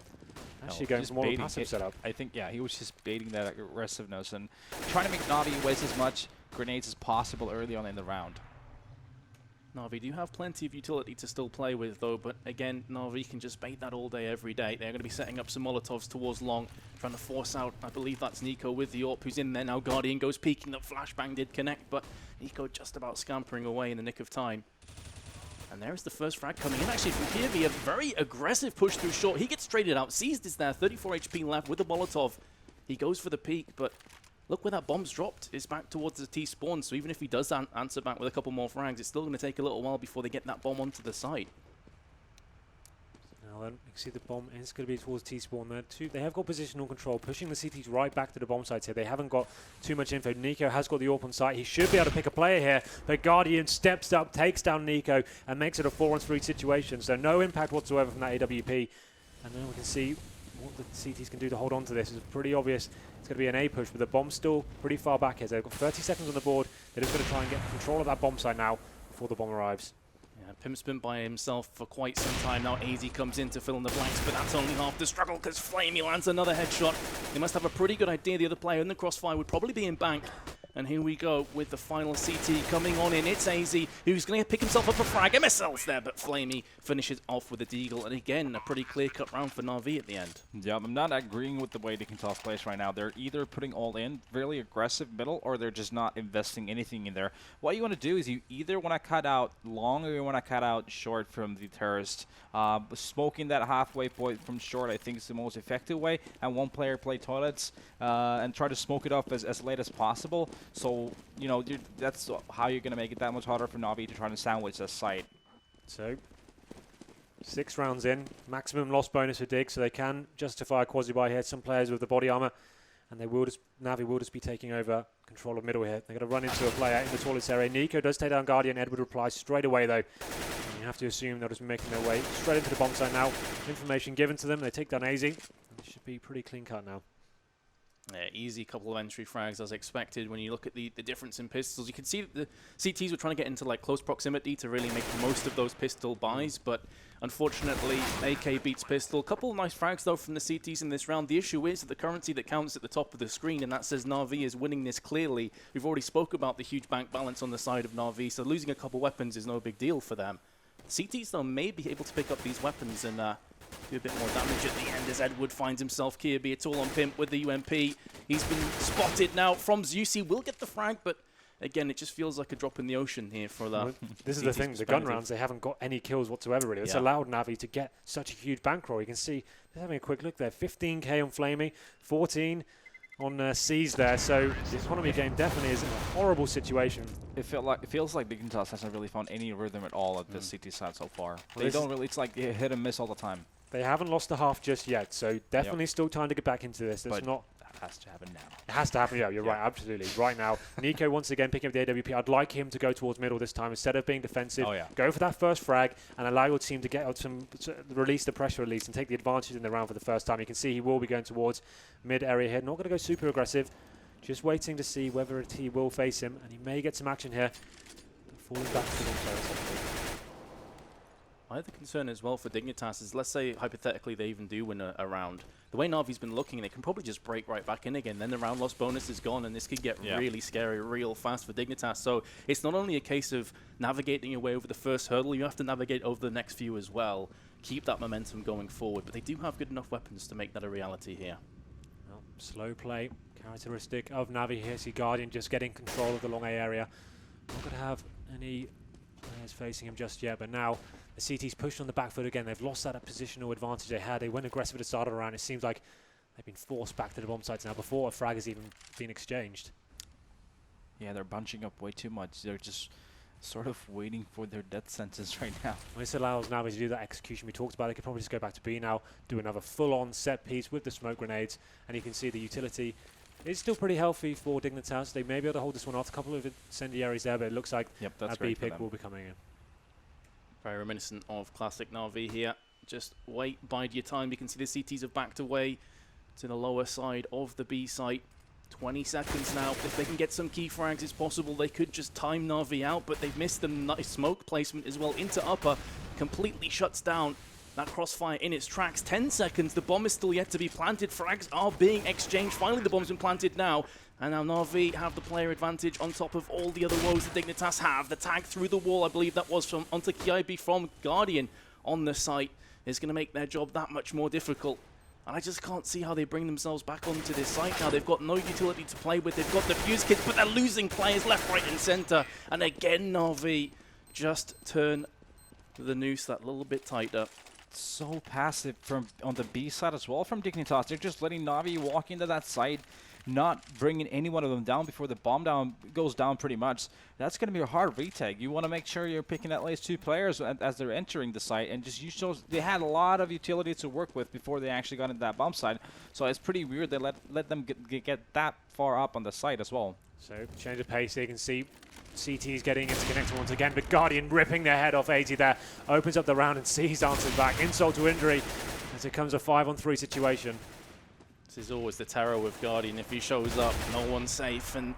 Actually going for more of a passive setup. I think, he was just baiting that aggressiveness and trying to make Na'Vi waste as much grenades as possible early on in the round. Na'Vi do have plenty of utility to still play with, though, but again, Na'Vi can just bait that all day, every day. They're going to be setting up some Molotovs towards long, trying to force out, I believe that's Nico with the AWP who's in there now. Guardian goes peeking, the flashbang did connect, but Nico just about scampering away in the nick of time. And there's the first frag coming in. Actually, from Kirby, a very aggressive push through short. He gets traded out. Seized is there, 34 HP left with the Molotov. He goes for the peek, but look where that bomb's dropped. It's back towards the T spawn, so even if he does answer back with a couple more frags, it's still going to take a little while before they get that bomb onto the site. Now then, you can see the bomb is going to be towards T-spawn there too. They have got positional control, pushing the CTs right back to the bomb sites here. They haven't got too much info. Nico has got the AWP on site. He should be able to pick a player here, but Guardian steps up, takes down Nico, and makes it a 4-on-3 situation. So no impact whatsoever from that AWP. And then we can see what the CTs can do to hold on to this. It's pretty obvious it's going to be an A push, but the bomb's still pretty far back here. So they've got 30 seconds on the board. They're just going to try and get control of that bomb site now before the bomb arrives. Yeah, Pimp's been by himself for quite some time now. AZ comes in to fill in the blanks, but that's only half the struggle because Flamey lands another headshot. They must have a pretty good idea the other player in the crossfire would probably be in bank. And here we go with the final CT coming on in. It's AZ who's going to pick himself up a frag. MSL's there, but Flamey finishes off with a deagle. And again, a pretty clear-cut round for Na'Vi at the end. Yeah, I'm not agreeing with the way Dignitas plays right now. They're either putting all in, really aggressive middle, or they're just not investing anything in there. What you want to do is you either want to cut out long or you want to cut out short from the terrorist. Smoking that halfway point from short, I think, is the most effective way. And one player play toilets and try to smoke it up as late as possible. So, you know, that's how you're going to make it that much harder for Na'Vi to try to sandwich this site. So, 6 rounds in, maximum loss bonus for Dig, so they can justify a quasi-buy here. Some players with the body armor, and they will Na'Vi will just be taking over control of middle here. They're going to run into a player in the tallest area. Nico does take down Guardian. Edward replies straight away, though. And you have to assume they'll just be making their way straight into the bomb site now. Information given to them. They take down AZ. It should be pretty clean cut now. Yeah, easy couple of entry frags as expected. When you look at the difference in pistols, you can see that the CTs were trying to get into like close proximity to really make most of those pistol buys, but unfortunately AK beats pistol. A couple of nice frags though from the CTs in this round. The issue is that the currency that counts at the top of the screen, and that says Na'Vi is winning this clearly. We've already spoke about the huge bank balance on the side of Na'Vi, so losing a couple weapons is no big deal for them. CTs though may be able to pick up these weapons and do a bit more damage at the end as Edward finds himself Kirby. It's all on Pimp with the UMP. He's been spotted now from Zeus. He will get the frag, but again, it just feels like a drop in the ocean here for the... Well, this is the thing, the gun rounds, they haven't got any kills whatsoever, really. It's allowed Na'Vi to get such a huge bankroll. You can see, just having a quick look there, 15k on Flamey, 14 on C's there, so the economy game definitely is in a horrible situation. It feels like Dignitas hasn't really found any rhythm at all at this CT side so far. Well, they don't really, it's like hit and miss all the time. They haven't lost a half just yet, so definitely still time to get back into this. It's not... That has to happen now. It has to happen, yeah, you're right, absolutely. Right now, Nico once again picking up the AWP. I'd like him to go towards middle this time instead of being defensive. Go for that first frag and allow your team to get out some, release the pressure release and take the advantage in the round for the first time. You can see he will be going towards mid area here. Not going to go super aggressive, just waiting to see whether he will face him, and he may get some action here. Falling back to the player. My other concern as well for Dignitas is, let's say hypothetically they even do win a round. The way Na'Vi's been looking, they can probably just break right back in again. Then the round loss bonus is gone, and this could get really scary real fast for Dignitas. So it's not only a case of navigating your way over the first hurdle, you have to navigate over the next few as well. Keep that momentum going forward. But they do have good enough weapons to make that a reality here. Well, slow play, characteristic of Na'Vi here. See Guardian just getting control of the long A area. Not going to have any players facing him just yet, but now the CT's pushed on the back foot again. They've lost that positional advantage they had. They went aggressive at the start of the round. It seems like they've been forced back to the bomb sites now before a frag has even been exchanged. Yeah, they're bunching up way too much. They're just sort of waiting for their death sentence right now. Well, this allows Na'Vi to do that execution we talked about. They could probably just go back to B now, do another full-on set piece with the smoke grenades, and you can see the utility is still pretty healthy for Dignitas. They may be able to hold this one off. A couple of incendiaries there, but it looks like that B pick will be coming in. Very reminiscent of classic Na'Vi here. Just wait, bide your time. You can see the CTs have backed away to the lower side of the B site. 20 seconds now. If they can get some key frags, it's possible they could just time Na'Vi out, but they've missed the nice smoke placement as well into upper. Completely shuts down that crossfire in its tracks. 10 seconds. The bomb is still yet to be planted. Frags are being exchanged. Finally, the bomb's been planted now. And now Na'Vi have the player advantage on top of all the other woes that Dignitas have. The tag through the wall, I believe that was from onto Kiaibi from Guardian on the site, is going to make their job that much more difficult. And I just can't see how they bring themselves back onto this site now. They've got no utility to play with. They've got the fuse kits, but they're losing players left, right, and center. And again, Na'Vi just turn the noose that little bit tighter. So passive from on the B side as well from Dignitas. They're just letting Na'Vi walk into that site, not bringing any one of them down before the bomb down goes down pretty much. That's going to be a hard retake. You want to make sure you're picking at least 2 players as they're entering the site, and just they had a lot of utility to work with before they actually got into that bomb site. So it's pretty weird they let them get that far up on the site as well. So change of pace, you can see CT's getting into connector once again, but Guardian ripping their head off 80 there. Opens up the round and C's answers back. Insult to injury as it comes a 5-on-3 situation. This is always the terror with Guardian. If he shows up, no one's safe. And,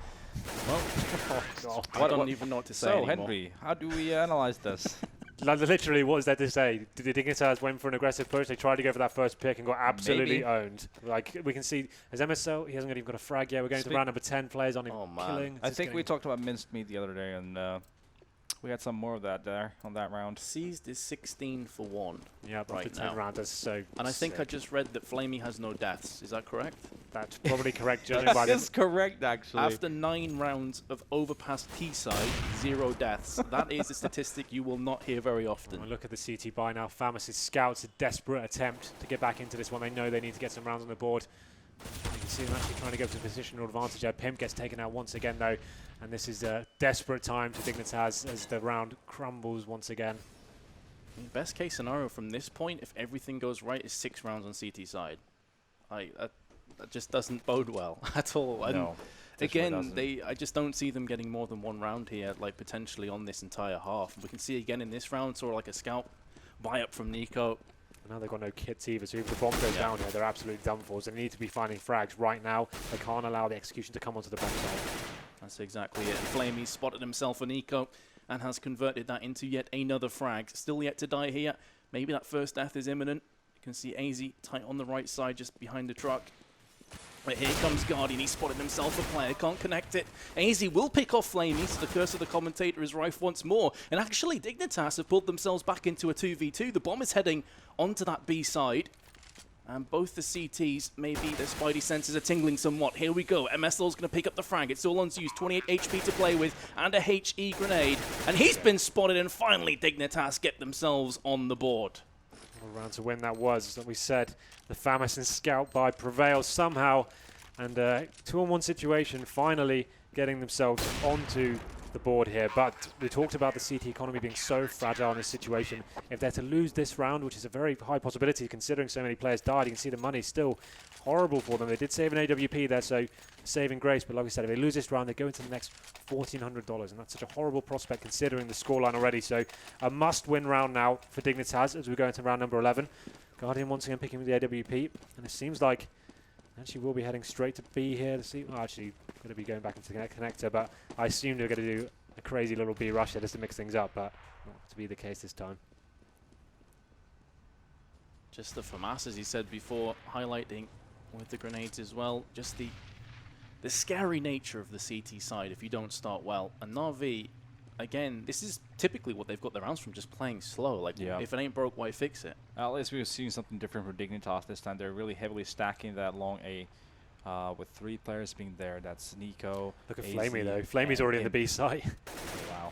well, I don't even know what to say anymore. Henry, how do we analyze this? Literally, what is there to say? The Dignitas went for an aggressive push. They tried to go for that first pick and got absolutely owned. Like, we can see, as MSL, he hasn't even got a frag yet. We're going to round number 10. Players on him killing. I think we talked about minced meat the other day, and we had some more of that there on that round. Seized is 16 for 1. Yeah, right after 10 rounds. That's so and I think I just read that Flamey has no deaths. Is that correct? That's probably correct, judging by That's correct, actually. After 9 rounds of Overpass T-side, 0 deaths. That is a statistic you will not hear very often. Well, look at the CT buy now. Famus' scouts, a desperate attempt to get back into this one. They know they need to get some rounds on the board. You can see them actually trying to go to positional advantage there. Pimp gets taken out once again, though. And this is a desperate time to Dignitas as the round crumbles once again. Best case scenario from this point, if everything goes right, is 6 rounds on CT side. That just doesn't bode well at all. No, again, I just don't see them getting more than 1 round here, like potentially on this entire half. We can see again in this round, sort of like a scout buy up from Nico. And now they've got no kits either, so if the bomb goes down here, they're absolutely done for. So they need to be finding frags right now. They can't allow the execution to come onto the bomb side. That's exactly it. And Flamey spotted himself on Nico and has converted that into yet another frag. Still yet to die here. Maybe that first death is imminent. You can see AZ tight on the right side, just behind the truck. But here comes Guardian. He spotted himself a player. Can't connect it. AZ will pick off Flamey, so the curse of the commentator is rife once more. And actually, Dignitas have pulled themselves back into a 2v2. The bomb is heading onto that B side. And both the CTs, maybe their spidey senses are tingling somewhat. Here we go. MSL's going to pick up the frag. It's all on Zeus. 28 HP to play with and a HE grenade. And he's been spotted, and finally Dignitas get themselves on the board. What a round to win that was. As we said, the Famus and Scout buy prevails somehow. And 2-on-1 situation, finally getting themselves onto the board here. But we talked about the CT economy being so fragile in this situation. If they're to lose this round, which is a very high possibility considering so many players died, you can see the money's still horrible for them. They did save an AWP there, so saving grace. But like I said, if they lose this round, they go into the next $1,400. And that's such a horrible prospect considering the scoreline already. So a must-win round now for Dignitas as we go into round number 11. Guardian once again picking with the AWP. And it seems like actually we'll be heading straight to B here to see. Well, actually, going to be going back into the connector, but I assume they're going to do a crazy little B rush here just to mix things up, but not to be the case this time. Just the FAMAS, as he said before, highlighting with the grenades as well. Just the scary nature of the CT side if you don't start well. And Na'Vi, again, this is typically what they've got their rounds from, just playing slow. Like, if it ain't broke, why fix it? At least we're seeing something different from Dignitas this time. They're really heavily stacking that long A with 3 players being there. That's Nico. Look at Flamey though. Flamey's already in the B site. Wow.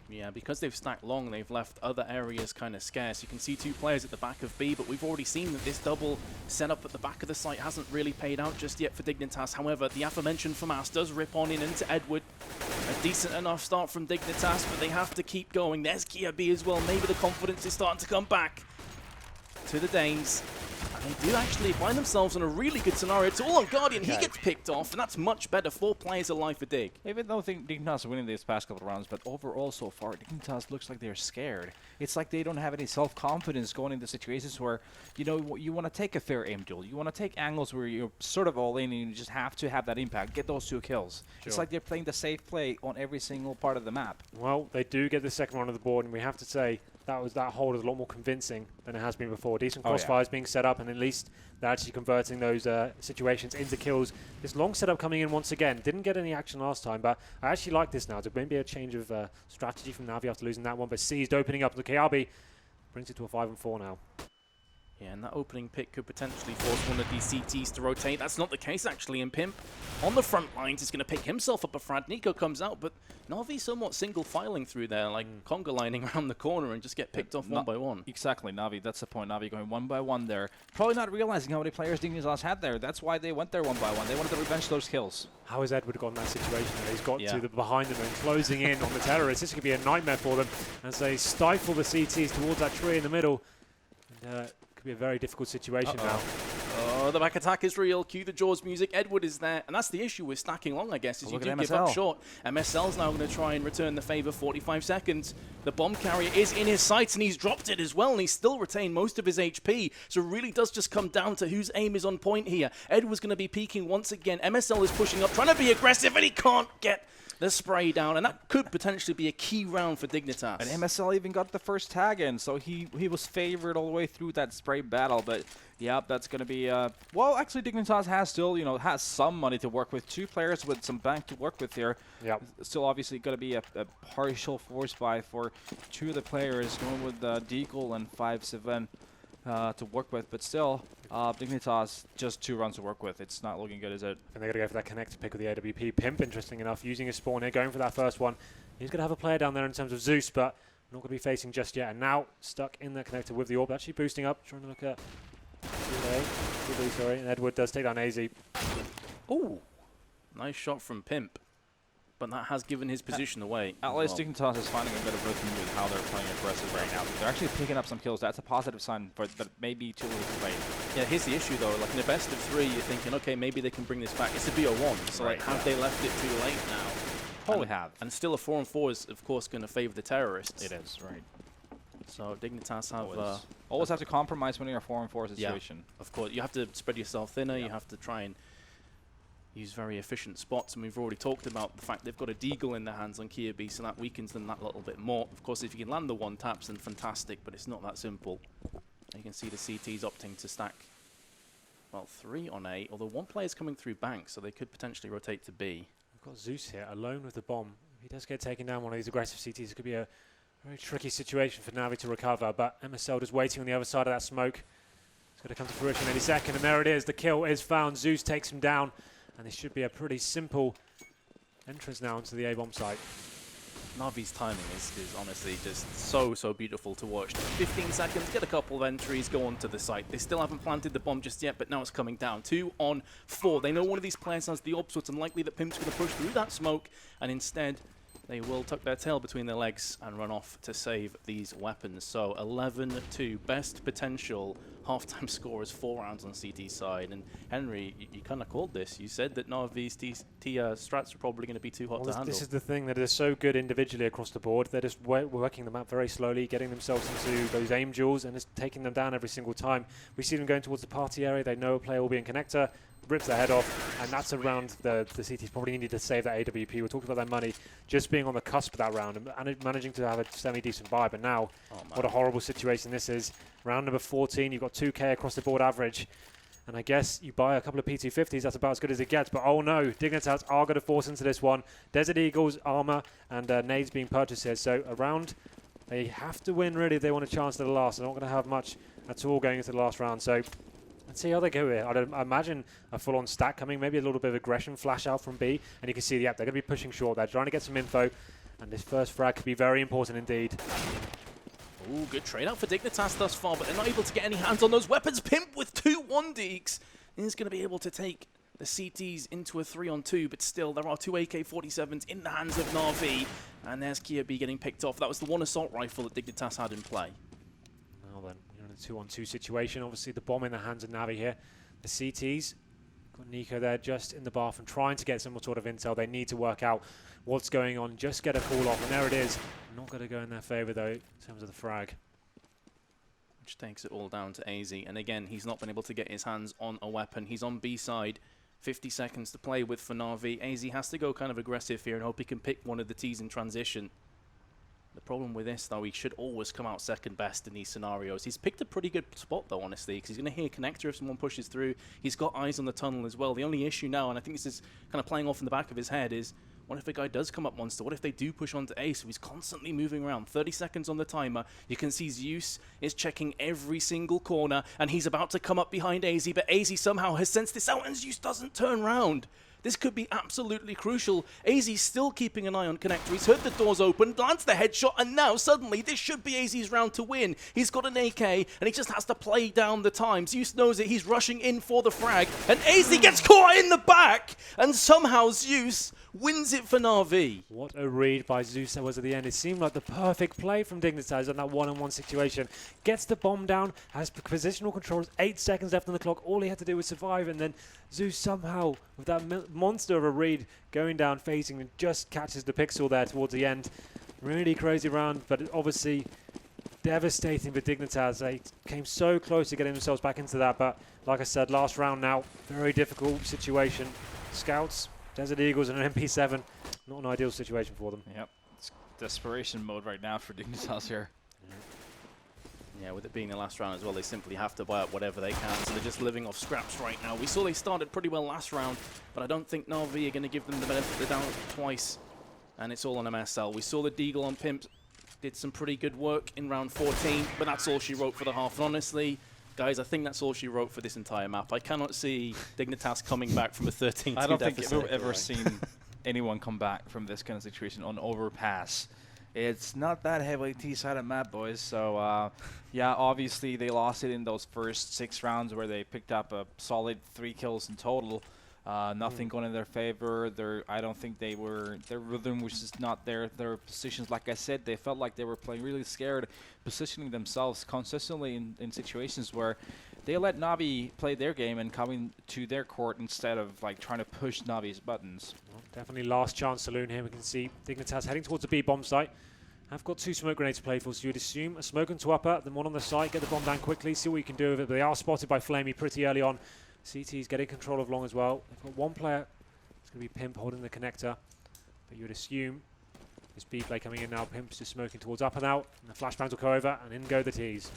Yeah, because they've stacked long, they've left other areas kind of scarce. You can see 2 players at the back of B, but we've already seen that this double setup at the back of the site hasn't really paid out just yet for Dignitas. However, the aforementioned FAMAS does rip on in into Edward. A decent enough start from Dignitas, but they have to keep going. There's Kia B as well. Maybe the confidence is starting to come back to the Danes. And they do actually find themselves in a really good scenario. It's all on Guardian. He gets picked off, and that's much better. 4 players alive for Dig. Even though I think Dignitas are winning these past couple of rounds, but overall so far, Dignitas looks like they're scared. It's like they don't have any self-confidence going into situations where, you know, you want to take a fair aim duel. You want to take angles where you're sort of all in and you just have to have that impact, get those 2 kills. Sure. It's like they're playing the safe play on every single part of the map. Well, they do get the second one on the board, and we have to say that hold is a lot more convincing than it has been before. Decent crossfires being set up, and at least they're actually converting those situations into kills. This long setup coming in once again. Didn't get any action last time, but I actually like this now. It's maybe a change of strategy from Navi after losing that one, but Seized opening up the KRB brings it to a 5-on-4 now. Yeah, and that opening pick could potentially force one of these CTs to rotate. That's not the case, actually, and Pimp on the front lines is going to pick himself up a frag. Nico comes out, but Na'Vi somewhat single-filing through there, like conga lining around the corner and just get picked off one by one. Exactly, Na'Vi, that's the point. Na'Vi going one by one there. Probably not realizing how many players Dignitas had there. That's why they went there one by one. They wanted to revenge those kills. How has Edward got in that situation? He's got to the behind them and closing in on the terrorists. This could be a nightmare for them as they stifle the CTs towards that tree in the middle. And, could be a very difficult situation now. Oh, the back attack is real. Cue the Jaws music. Edward is there. And that's the issue with stacking long, I guess, is you do give up short. MSL's now going to try and return the favor. 45 seconds. The bomb carrier is in his sights, and he's dropped it as well, and he's still retained most of his HP. So it really does just come down to whose aim is on point here. Edward's going to be peeking once again. MSL is pushing up, trying to be aggressive, and he can't get the spray down, and that could potentially be a key round for Dignitas. And MSL even got the first tag in, so he was favored all the way through that spray battle. But yeah, that's going to be well, actually Dignitas has still, has some money to work with. 2 players with some bank to work with here. Yeah, still obviously going to be a partial force buy for 2 of the players, going with Deagle and 5-7 to work with, but still. Dignitas, just 2 runs to work with. It's not looking good, is it? And they're going to go for that connector pick with the AWP. Pimp, interesting enough, using his spawn here, going for that first one. He's going to have a player down there in terms of Zeus, but not going to be facing just yet. And now, stuck in that connector with the orb, actually boosting up, trying to look at... sorry, and Edward does take down AZ. Oh, nice shot from Pimp. But that has given his position away. At least Dignitas is finding a bit of rhythm with how they're playing aggressive right now. They're actually picking up some kills. That's a positive sign, but maybe too little too late. Yeah, here's the issue though. Like in a best of 3, you're thinking, okay, maybe they can bring this back. It's a BO1, so like, have they left it too late now? Probably have. And still a 4-on-4 is, of course, going to favor the terrorists. It is, right. So Dignitas have... always have to compromise when you're a 4-on-4 situation. Yeah, of course. You have to spread yourself thinner. You have to try and use very efficient spots, and we've already talked about the fact they've got a Deagle in their hands on Kirby, so that weakens them that little bit more. Of course, if you can land the 1-taps, then fantastic, but it's not that simple. You can see the CTs opting to stack, well, 3 on A, although 1 player's coming through bank, so they could potentially rotate to B. We've got Zeus here, alone with the bomb. If he does get taken down one of these aggressive CTs, it could be a very tricky situation for Navi to recover, but MSL just waiting on the other side of that smoke. It's going to come to fruition any second, and there it is. The kill is found. Zeus takes him down. And this should be a pretty simple entrance now into the A-bomb site. Navi's timing is honestly just so beautiful to watch. 15 seconds, get a couple of entries, go on to the site. They still haven't planted the bomb just yet, but now it's coming down. 2 on 4. They know one of these players has the orb, so it's unlikely that Pimp's going to push through that smoke, and instead they will tuck their tail between their legs and run off to save these weapons. So 11-2, best potential halftime score is 4 rounds on CT side. And Henry, you kind of called this. You said that Navi's strats are probably going to be too hot to handle. This is the thing, that is so good individually across the board. They're just working them out very slowly, getting themselves into those aim duels and just taking them down every single time. We see them going towards the party area. They know a player will be in connector, rips their head off, and that's a round the CTs probably needed to save that AWP. We're talking about their money just being on the cusp of that round and managing to have a semi-decent buy, but now, what a horrible situation this is. Round number 14, you've got 2k across the board average, and I guess you buy a couple of P250s, that's about as good as it gets, but oh no, Dignitas are going to force into this one. Desert Eagles, armor, and nades being purchased here, so a round they have to win really if they want a chance to the last. They're not going to have much at all going into the last round, so let's see how they go here. I imagine a full-on stack coming, maybe a little bit of aggression, flash out from B, and you can see, they're going to be pushing short. They're trying to get some info, and this first frag could be very important indeed. Ooh, good trade out for Dignitas thus far, but they're not able to get any hands on those weapons. Pimp with 2 1-deeks is going to be able to take the CTs into a 3-on-2, but still, there are 2 AK-47s in the hands of Na'Vi, and there's Kirby getting picked off. That was the 1 assault rifle that Dignitas had in play. Now then, you're in a 2-on-2 situation. Obviously, the bomb in the hands of Navi here. The CTs, got Nico there just in the bathroom, trying to get some sort of intel. They need to work out what's going on, just get a call off, and there it is. Not going to go in their favor, though, in terms of the frag. Which takes it all down to AZ. And again, he's not been able to get his hands on a weapon. He's on B side. 50 seconds to play with for Na'Vi. AZ has to go kind of aggressive here and hope he can pick one of the T's in transition. The problem with this, though, he should always come out second best in these scenarios. He's picked a pretty good spot, though, honestly, because he's going to hear connector if someone pushes through. He's got eyes on the tunnel as well. The only issue now, and I think this is kind of playing off in the back of his head, is What if a guy does come up monster? What if they do push onto Ace, who is constantly moving around? 30 seconds on the timer. You can see Zeus is checking every single corner, and he's about to come up behind AZ, but AZ somehow has sensed this out, and Zeus doesn't turn round. This could be absolutely crucial. AZ's still keeping an eye on Connector. He's heard the doors open, lands the headshot, and now suddenly this should be AZ's round to win. He's got an AK, and he just has to play down the time. Zeus knows it. He's rushing in for the frag, and AZ gets caught in the back, and somehow Zeus wins it for Na'Vi. What a read by Zeus that was at the end. It seemed like the perfect play from Dignitas in that one-on-one situation. Gets the bomb down, has positional controls, 8 seconds left on the clock. All he had to do was survive, and then Zeus somehow, with that monster of a read, going down, facing, and just catches the pixel there towards the end. Really crazy round, but obviously devastating for Dignitas. They came so close to getting themselves back into that, but like I said, last round now, very difficult situation. Scouts, Desert Eagles, and an MP7, not an ideal situation for them. Yep, it's desperation mode right now for Dignitas here. Yeah, with it being the last round as well, they simply have to buy up whatever they can, so they're just living off scraps right now. We saw they started pretty well last round, but I don't think Na'Vi are going to give them the benefit. They're down twice, and it's all on MSL. We saw the Deagle on Pimp did some pretty good work in round 14, but that's all she wrote for the half. And honestly, guys, I think that's all she wrote for this entire map. I cannot see Dignitas coming back from a 13-2 I don't deficit. think I've ever seen anyone come back from this kind of situation on Overpass. It's not that heavily T-sided map, boys. So, yeah, obviously they lost it in those first 6 rounds where they picked up a solid 3 kills in total. Nothing going in their favor. I don't think their rhythm was just not there. Their positions, like I said, they felt like they were playing really scared, positioning themselves consistently in situations where they let Na'Vi play their game and come into their court instead of like trying to push Navi's buttons. Well, definitely last chance saloon here. We can see Dignitas heading towards the B bomb site. Have got 2 smoke grenades to play for, so you'd assume a smoke into upper, then one on the site, get the bomb down quickly, see what you can do with it. But they are spotted by Flamey pretty early on. CT's getting control of long as well. They've got 1 player. It's going to be Pimp holding the connector. But you would assume this B play coming in now. Pimp's just smoking towards upper now. And the flashbangs will go over, and in go the T's.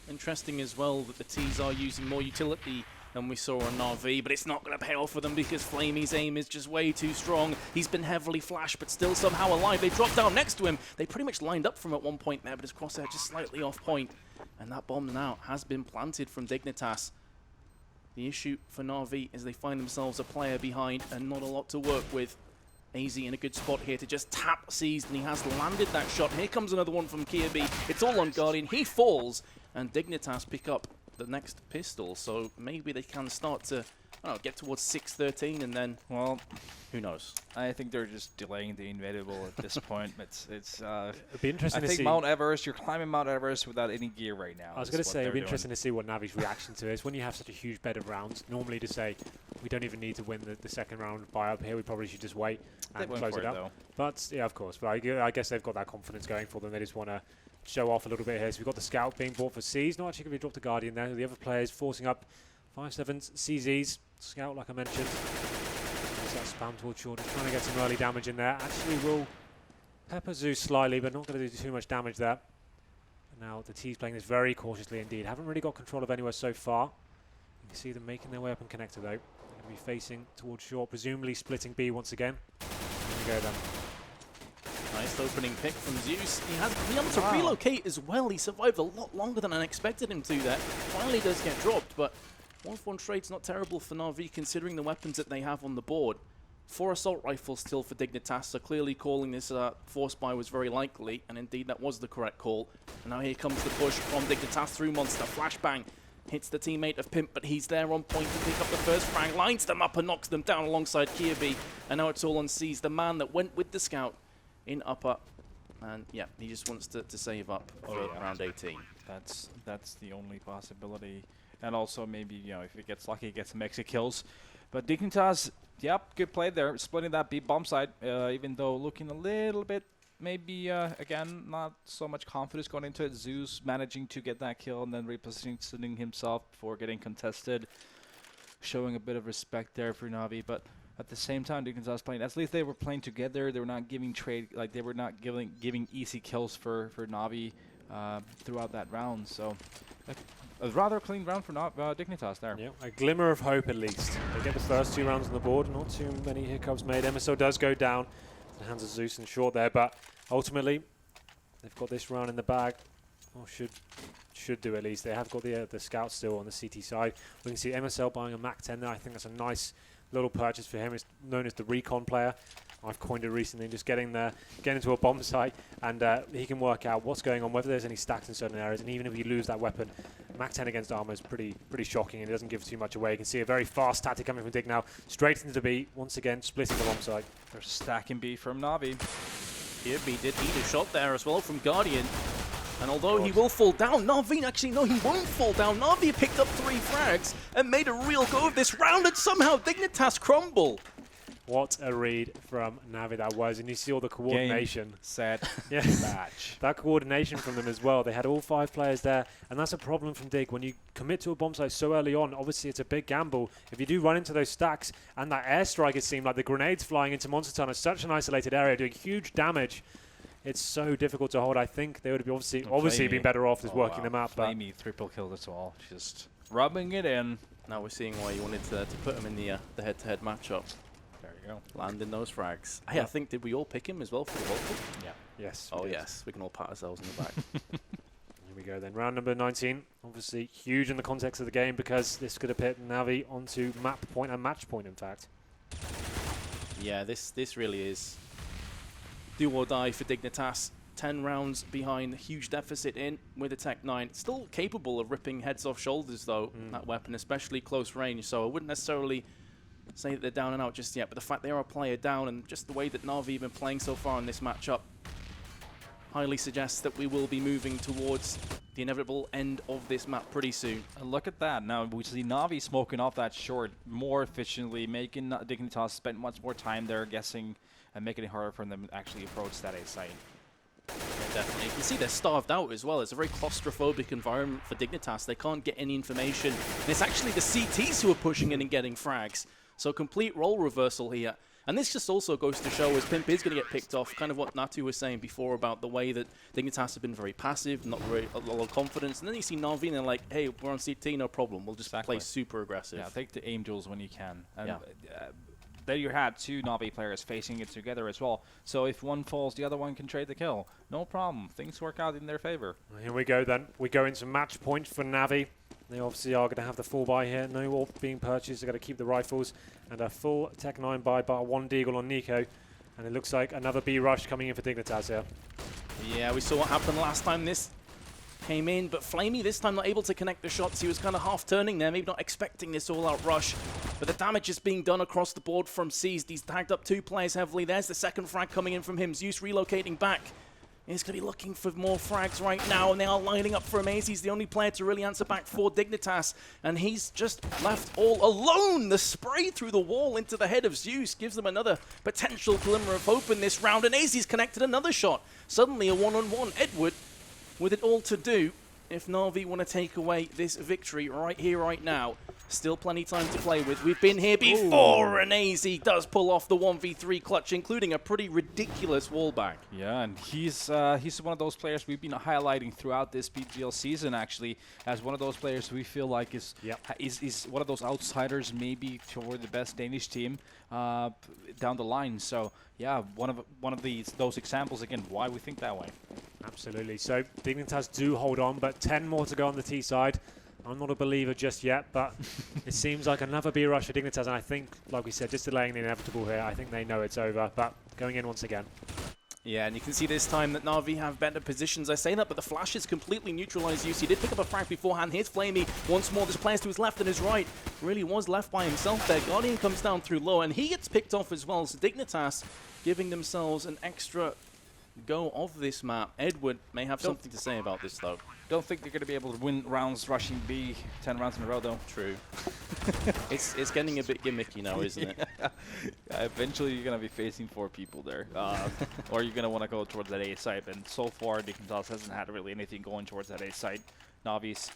Interesting as well that the T's are using more utility than we saw on Na'Vi, but it's not going to pay off for them because Flamey's aim is just way too strong. He's been heavily flashed, but still somehow alive. They dropped down next to him. They pretty much lined up from at one point there, but his crosshair just slightly off point. And that bomb now has been planted from Dignitas. The issue for Na'Vi is they find themselves a player behind and not a lot to work with. AZ in a good spot here to just tap Seized, and he has landed that shot. Here comes another one from Kirby. It's all on Guardian. He falls, and Dignitas pick up the next pistol. So maybe they can start to get towards 6-13, and then, well, who knows? I think they're just delaying the inevitable at this point. It'd be interesting I to think see. Mount Everest, you're climbing Mount Everest without any gear right now. I was going to say, it'd be interesting to see what Navi's reaction to is when you have such a huge bed of rounds. Normally to say, we don't even need to win the second round buy up here. We probably should just wait and close it up. Though. But yeah, of course. But I guess they've got that confidence going for them. They just want to show off a little bit here. So we've got the Scout being bought for C's. Not actually going to be dropped to Guardian there. The other players forcing up 5-7s, CZs. Scout, like I mentioned. There's that spam towards short. Just trying to get some early damage in there. Actually will pepper Zeus slightly, but not going to do too much damage there. And now the T's playing this very cautiously indeed. Haven't really got control of anywhere so far. You can see them making their way up in connector though. They're going to be facing towards short, presumably splitting B once again. There we go then. Nice opening pick from Zeus. He has been able to relocate as well. He survived a lot longer than I expected him to there. Finally does get dropped, but 1-1 trade's not terrible for Na'Vi considering the weapons that they have on the board. 4 assault rifles still for Dignitas, so clearly calling this force buy was very likely, and indeed that was the correct call. And now here comes the push from Dignitas through Monster. Flashbang hits the teammate of Pimp, but he's there on point to pick up the first frag, lines them up and knocks them down alongside Kirby. And now it's all on C's, the man that went with the Scout in upper. And yeah, he just wants to save up for round 18. That's the only possibility. And also maybe, you know, if he gets lucky, he gets some extra kills. But Dignitas, yep, good play there, splitting that B bomb side, even though looking a little bit, maybe, again, not so much confidence going into it. Zeus managing to get that kill and then repositioning himself before getting contested, showing a bit of respect there for Na'Vi. But at the same time, Dignitas playing, at least they were playing together. They were not giving trade, like they were not giving easy kills for Na'Vi throughout that round. So a rather clean round for Dignitas there. Yeah, a glimmer of hope at least. They get the first 2 rounds on the board, not too many hiccups made. MSO does go down. the hands of Zeus and short there, but ultimately they've got this round in the bag, or should do at least. They have got the scout still on the CT side. We can see MSL buying a Mac 10 there. I think that's a nice little purchase for him. It's known as the recon player. I've coined it recently, just getting into a bomb site, and he can work out what's going on, whether there's any stacks in certain areas, and even if you lose that weapon, Mac 10 against armor is pretty shocking, and it doesn't give too much away. You can see a very fast tactic coming from Dig now, straight into the B, once again splitting the bomb site. There's stacking B from Na'Vi. Yeah, B did eat a shot there as well from Guardian. And although he will fall down, Na'Vi, actually, no, he won't fall down. Na'Vi picked up 3 frags and made a real go of this round, and somehow Dignitas crumble. What a read from Navi that was, and you see all the coordination. Game, set, yeah. match. That coordination from them as well. They had all 5 players there, and that's a problem from Dig. When you commit to a bomb site so early on, obviously it's a big gamble. If you do run into those stacks, and that airstrike, it seemed like the grenades flying into Monster Tunnel, such an isolated area, doing huge damage. It's so difficult to hold. I think they would have obviously been better off just working them up. Flamey triple kill as well, just rubbing it in. Now we're seeing why you wanted to put him in the head-to-head matchup. There you go. Landing those frags. Hey, I think, did we all pick him as well for the vocal? Yeah. Yes. Oh, yes. We can all pat ourselves in the back. Here we go then. Round number 19. Obviously huge in the context of the game, because this could have put Navi onto map point and match point, in fact. Yeah, this really is do or die for Dignitas. 10 rounds behind, huge deficit in with a Tech 9. Still capable of ripping heads off shoulders, though, that weapon, especially close range. So I wouldn't necessarily say that they're down and out just yet, but the fact they are a player down and just the way that Na'Vi have been playing so far in this matchup highly suggests that we will be moving towards the inevitable end of this map pretty soon. And look at that. Now we see Na'Vi smoking off that short more efficiently, making Dignitas spend much more time there guessing and making it harder for them to actually approach that A site. Yeah, definitely. You can see they're starved out as well. It's a very claustrophobic environment for Dignitas. They can't get any information. And it's actually the CTs who are pushing in and getting frags. So complete role reversal here. And this just also goes to show, as Pimp is going to get picked off, kind of what Natu was saying before about the way that Dignitas have been very passive, not very a lot of confidence. And then you see Na'Vi and they're like, hey, we're on CT, no problem. We'll just play super aggressive. Yeah, take the aim duels when you can. And there you had 2 Na'Vi players facing it together as well. So if one falls, the other one can trade the kill. No problem. Things work out in their favor. Here we go then. We go into match point for Navi. They obviously are going to have the full buy here. No AWP being purchased. They're going to keep the rifles. And a full Tech 9 buy, but 1 Deagle on Nico. And it looks like another B rush coming in for Dignitas here. Yeah, we saw what happened last time this came in, but Flamey this time not able to connect the shots. He was kind of half turning there, maybe not expecting this all-out rush. But the damage is being done across the board from Seized. He's tagged up 2 players heavily. There's the second frag coming in from him. Zeus relocating back. He's going to be looking for more frags right now, and they are lining up for him. He's the only player to really answer back for Dignitas, and he's just left all alone. The spray through the wall into the head of Zeus gives them another potential glimmer of hope in this round, and AZ's connected another shot. Suddenly a one-on-one. Edward with it all to do if Na'Vi want to take away this victory right here, right now. Still plenty time to play with. We've been here before, and AZ does pull off the 1v3 clutch, including a pretty ridiculous wall back. Yeah, and he's one of those players we've been highlighting throughout this PGL season, actually, as one of those players we feel like is one of those outsiders maybe toward the best Danish team down the line. So yeah, one of those examples again why we think that way. Absolutely. So Dignitas do hold on, but 10 more to go on the T side. I'm not a believer just yet, but it seems like another B rush for Dignitas, and I think, like we said, just delaying the inevitable here. I think they know it's over, but going in once again. Yeah, and you can see this time that Na'Vi have better positions. I say that, but the flashes completely neutralize Zeus. He did pick up a frag beforehand. Here's Flamey once more. There's players to his left and his right. Really was left by himself there. Guardian comes down through low, and he gets picked off as well. So Dignitas giving themselves an extra go of this map. Edward may have something to say about this, though. Don't think they're going to be able to win rounds rushing B 10 rounds in a row, though. True. It's getting a bit gimmicky now, isn't it? Yeah, eventually you're going to be facing 4 people there. Or you're going to want to go towards that A site. And so far, Dignitas hasn't had really anything going towards that A site. Navi's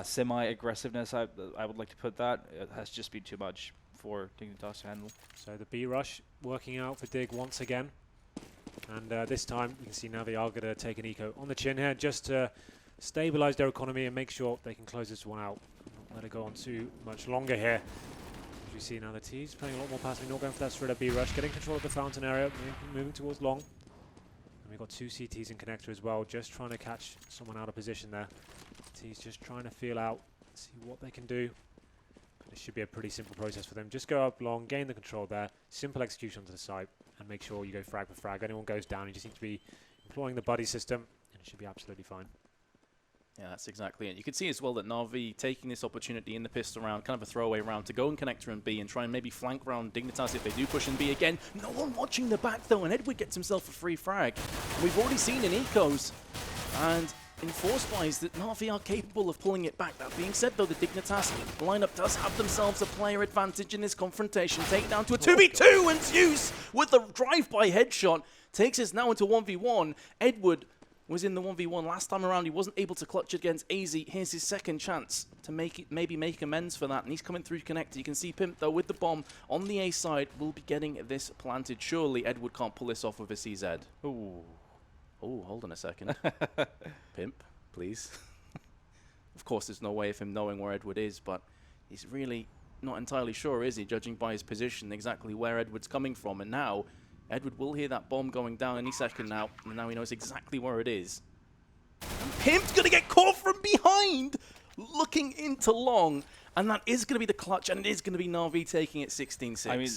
semi-aggressiveness, I would like to put that, has just been too much for Dignitas to handle. So the B rush working out for Dig once again. And this time, you can see Navi are going to take an eco on the chin here just to stabilize their economy and make sure they can close this one out. Not let it go on too much longer here. As we see now, the T's playing a lot more passively, not going for that thriller B rush, getting control of the fountain area, moving towards long. And we've got 2 CTs in connector as well, just trying to catch someone out of position there. T's just trying to feel out, see what they can do. It should be a pretty simple process for them. Just go up long, gain the control there, simple execution onto the site, and make sure you go frag for frag. Anyone goes down, you just need to be employing the buddy system, and it should be absolutely fine. Yeah, that's exactly it. You can see as well that Na'Vi taking this opportunity in the pistol round, kind of a throwaway round, to go and connector and B and try and maybe flank round Dignitas if they do push in B again. No one watching the back though, and Edward gets himself a free frag. We've already seen in Ecos and in Force Buys that Na'Vi are capable of pulling it back. That being said though, the Dignitas lineup does have themselves a player advantage in this confrontation. Take down to a 2v2, and Zeus with the drive-by headshot takes us now into 1v1. Edward was in the 1v1 last time around. He wasn't able to clutch against AZ. Here's his second chance to maybe make amends for that. And he's coming through connector. You can see Pimp, though, with the bomb on the A side, will be getting this planted. Surely Edward can't pull this off with a CZ. Ooh. Oh, hold on a second. Pimp, please. Of course, there's no way of him knowing where Edward is, but he's really not entirely sure, is he, judging by his position, exactly where Edward's coming from. And now Edward will hear that bomb going down any second now, and now he knows exactly where it is. And Pimp's going to get caught from behind, looking into long, and that is going to be the clutch, and it is going to be Na'Vi taking it 16-6. I mean,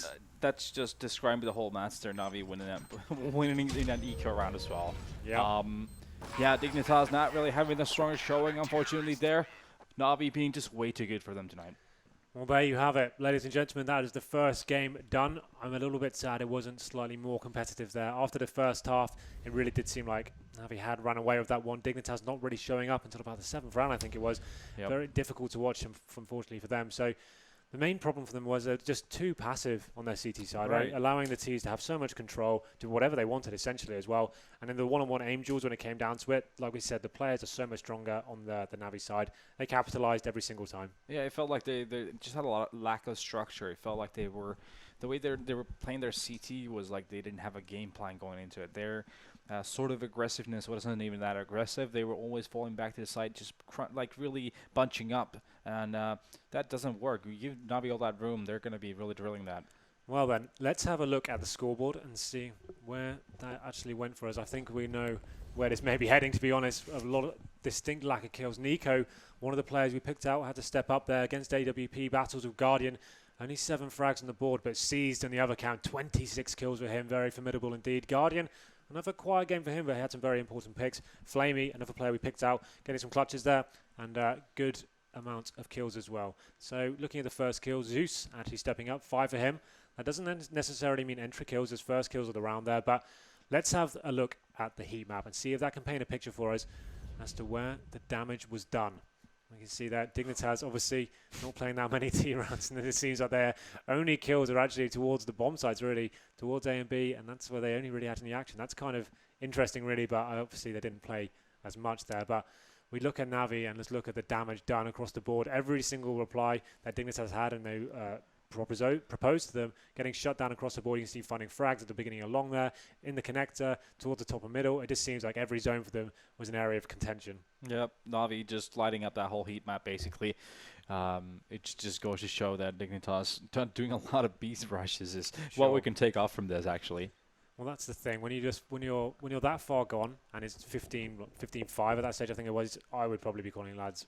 that's just describing the whole match there. Na'Vi winning in that eco round as well. Yeah. Yeah, Dignitas not really having the strongest showing, unfortunately, there. Na'Vi being just way too good for them tonight. Well, there you have it, ladies and gentlemen. That is the first game done. I'm a little bit sad it wasn't slightly more competitive there. After the first half, it really did seem like Navi had run away with that one. Dignitas not really showing up until about the 7th round, I think it was. Yep. Very difficult to watch, unfortunately, for them. So the main problem for them was just too passive on their CT side, right? Allowing the Ts to have so much control, do whatever they wanted, essentially, as well. And in the one-on-one aim duels, when it came down to it, like we said, the players are so much stronger on the Navi side. They capitalized every single time. Yeah, it felt like they just had a lot of lack of structure. It felt like they were, the way they were playing their CT was like they didn't have a game plan going into it. Their sort of aggressiveness wasn't even that aggressive. They were always falling back to the side, just like really bunching up. And that doesn't work. You give Navi all that room, they're going to be really drilling that. Well then, let's have a look at the scoreboard and see where that actually went for us. I think we know where this may be heading, to be honest. A lot of distinct lack of kills. Nico, one of the players we picked out, had to step up there against AWP, battles with Guardian. Only 7 frags on the board, but seized on the other count. 26 kills with him, very formidable indeed. Guardian, another quiet game for him, but he had some very important picks. Flamey, another player we picked out, getting some clutches there, and good amount of kills as well. So looking at the first kill, Zeus actually stepping up, 5 for him. That doesn't necessarily mean entry kills, his first kills of the round there, but let's have a look at the heat map and see if that can paint a picture for us as to where the damage was done. We can see that Dignitas obviously not playing that many T rounds, and it seems like their only kills are actually towards the bomb sites, really, towards A and B, and that's where they only really had any action. That's kind of interesting, really, but obviously they didn't play as much there. But we look at Navi and let's look at the damage done across the board. Every single reply that Dignitas had, and they proposed to them, getting shut down across the board. You can see finding frags at the beginning along there, in the connector, towards the top and middle. It just seems like every zone for them was an area of contention. Yep, Navi just lighting up that whole heat map, basically. It just goes to show that Dignitas doing a lot of beast rushes is what we can take off from this, actually. Well, that's the thing. When you're that far gone, and it's 15-5 at that stage, I think it was, I would probably be calling, lads,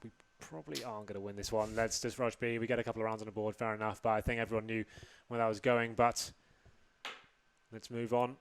we probably aren't going to win this one. Let's just rush B. We get a couple of rounds on the board, fair enough. But I think everyone knew where that was going. But let's move on.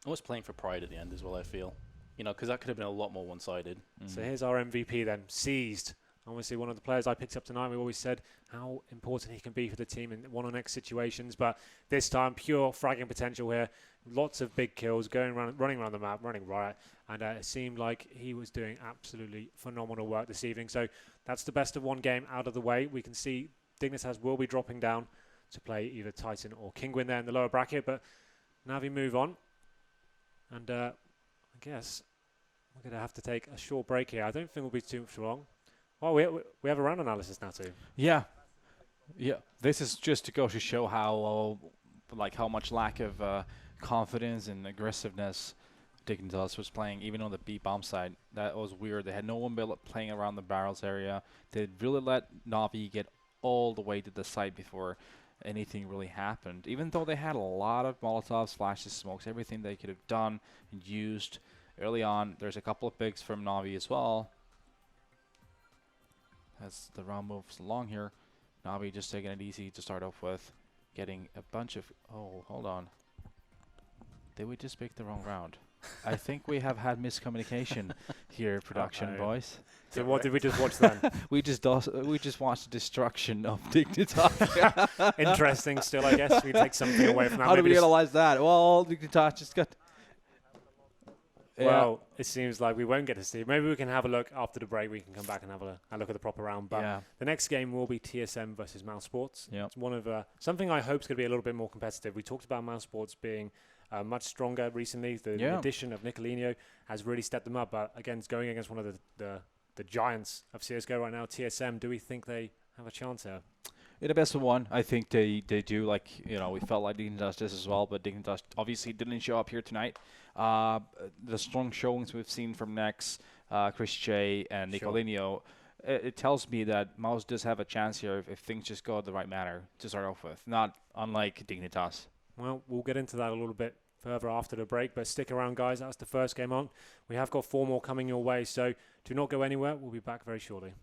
I was playing for pride at the end as well, I feel. You know, because that could have been a lot more one-sided. So here's our MVP then, seized. Obviously, one of the players I picked up tonight, we always said how important he can be for the team in one-on-X situations. But this time, pure fragging potential here. Lots of big kills, running around the map, running riot. And it seemed like he was doing absolutely phenomenal work this evening. So that's the best of one game out of the way. We can see Dignitas will be dropping down to play either Titan or Kinguin there in the lower bracket. But Navi move on. And I guess we're going to have to take a short break here. I don't think we'll be too much long. Oh, we have a round analysis now too. Yeah. This is just to go to show how much lack of confidence and aggressiveness Dignitas was playing, even on the B bomb side. That was weird. They had no one playing around the barrels area. They really let Navi get all the way to the site before anything really happened. Even though they had a lot of Molotovs, flashes, smokes, everything they could have done and used early on. There's a couple of picks from Navi as well. As the round moves along here, Navi just taking it easy to start off with, getting a bunch of... Oh, hold on. Did we just pick the wrong round? I think we have had miscommunication here, production boys. So what did we just watch then? we just watched the destruction of Dignitas. Interesting still, I guess. We take something away from that. How do we realize that? Well, Dignitas just got... Well, it seems like we won't get to see. Maybe we can have a look after the break. We can come back and have a look at the proper round. But the next game will be TSM versus Mouse Sports. It's one of something I hope is going to be a little bit more competitive. We talked about Mouse Sports being much stronger recently. The addition of Nicolino has really stepped them up. But again, it's going against one of the giants of CSGO right now, TSM. Do we think they have a chance here? In the best of one, I think they do. Like, we felt like Dignitas does as well, but Dignitas obviously didn't show up here tonight. The strong showings we've seen from Nex, Chris J, and Nicolino, it tells me that Mouse does have a chance here if things just go the right manner to start off with, not unlike Dignitas. Well, we'll get into that a little bit further after the break, but stick around, guys. That's the first game on. We have got 4 more coming your way, so do not go anywhere. We'll be back very shortly.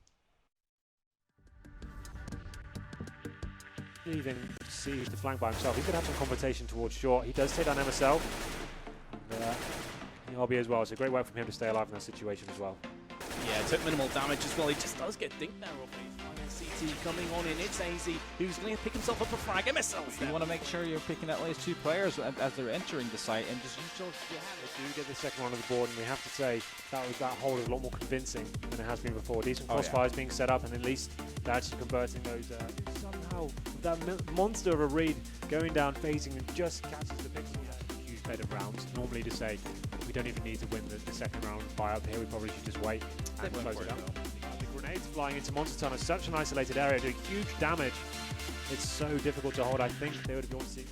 Even sees the flank by himself. He could have some confrontation towards short. He does take down MSL. And RB as well. It's a great work from him to stay alive in that situation as well. Yeah, took minimal damage as well. He just does get dinked there. CT coming on in. It's AZ who's going to pick himself up a frag. MSL. You want to make sure you're picking at least 2 players as they're entering the site and just use those. They do get the second one on the board, and we have to say that hold is a lot more convincing than it has been before. Decent crossfires being set up, and at least they're actually converting those. Somehow, that monster of a read going down, phasing, and just catches the pixel. A huge bed of rounds. Normally to say we don't even need to win the second round by up here. We probably should just wait and close it up. The grenades flying into Monster Tunnel, such an isolated area, doing huge damage. It's so difficult to hold. I think they would have gone to see.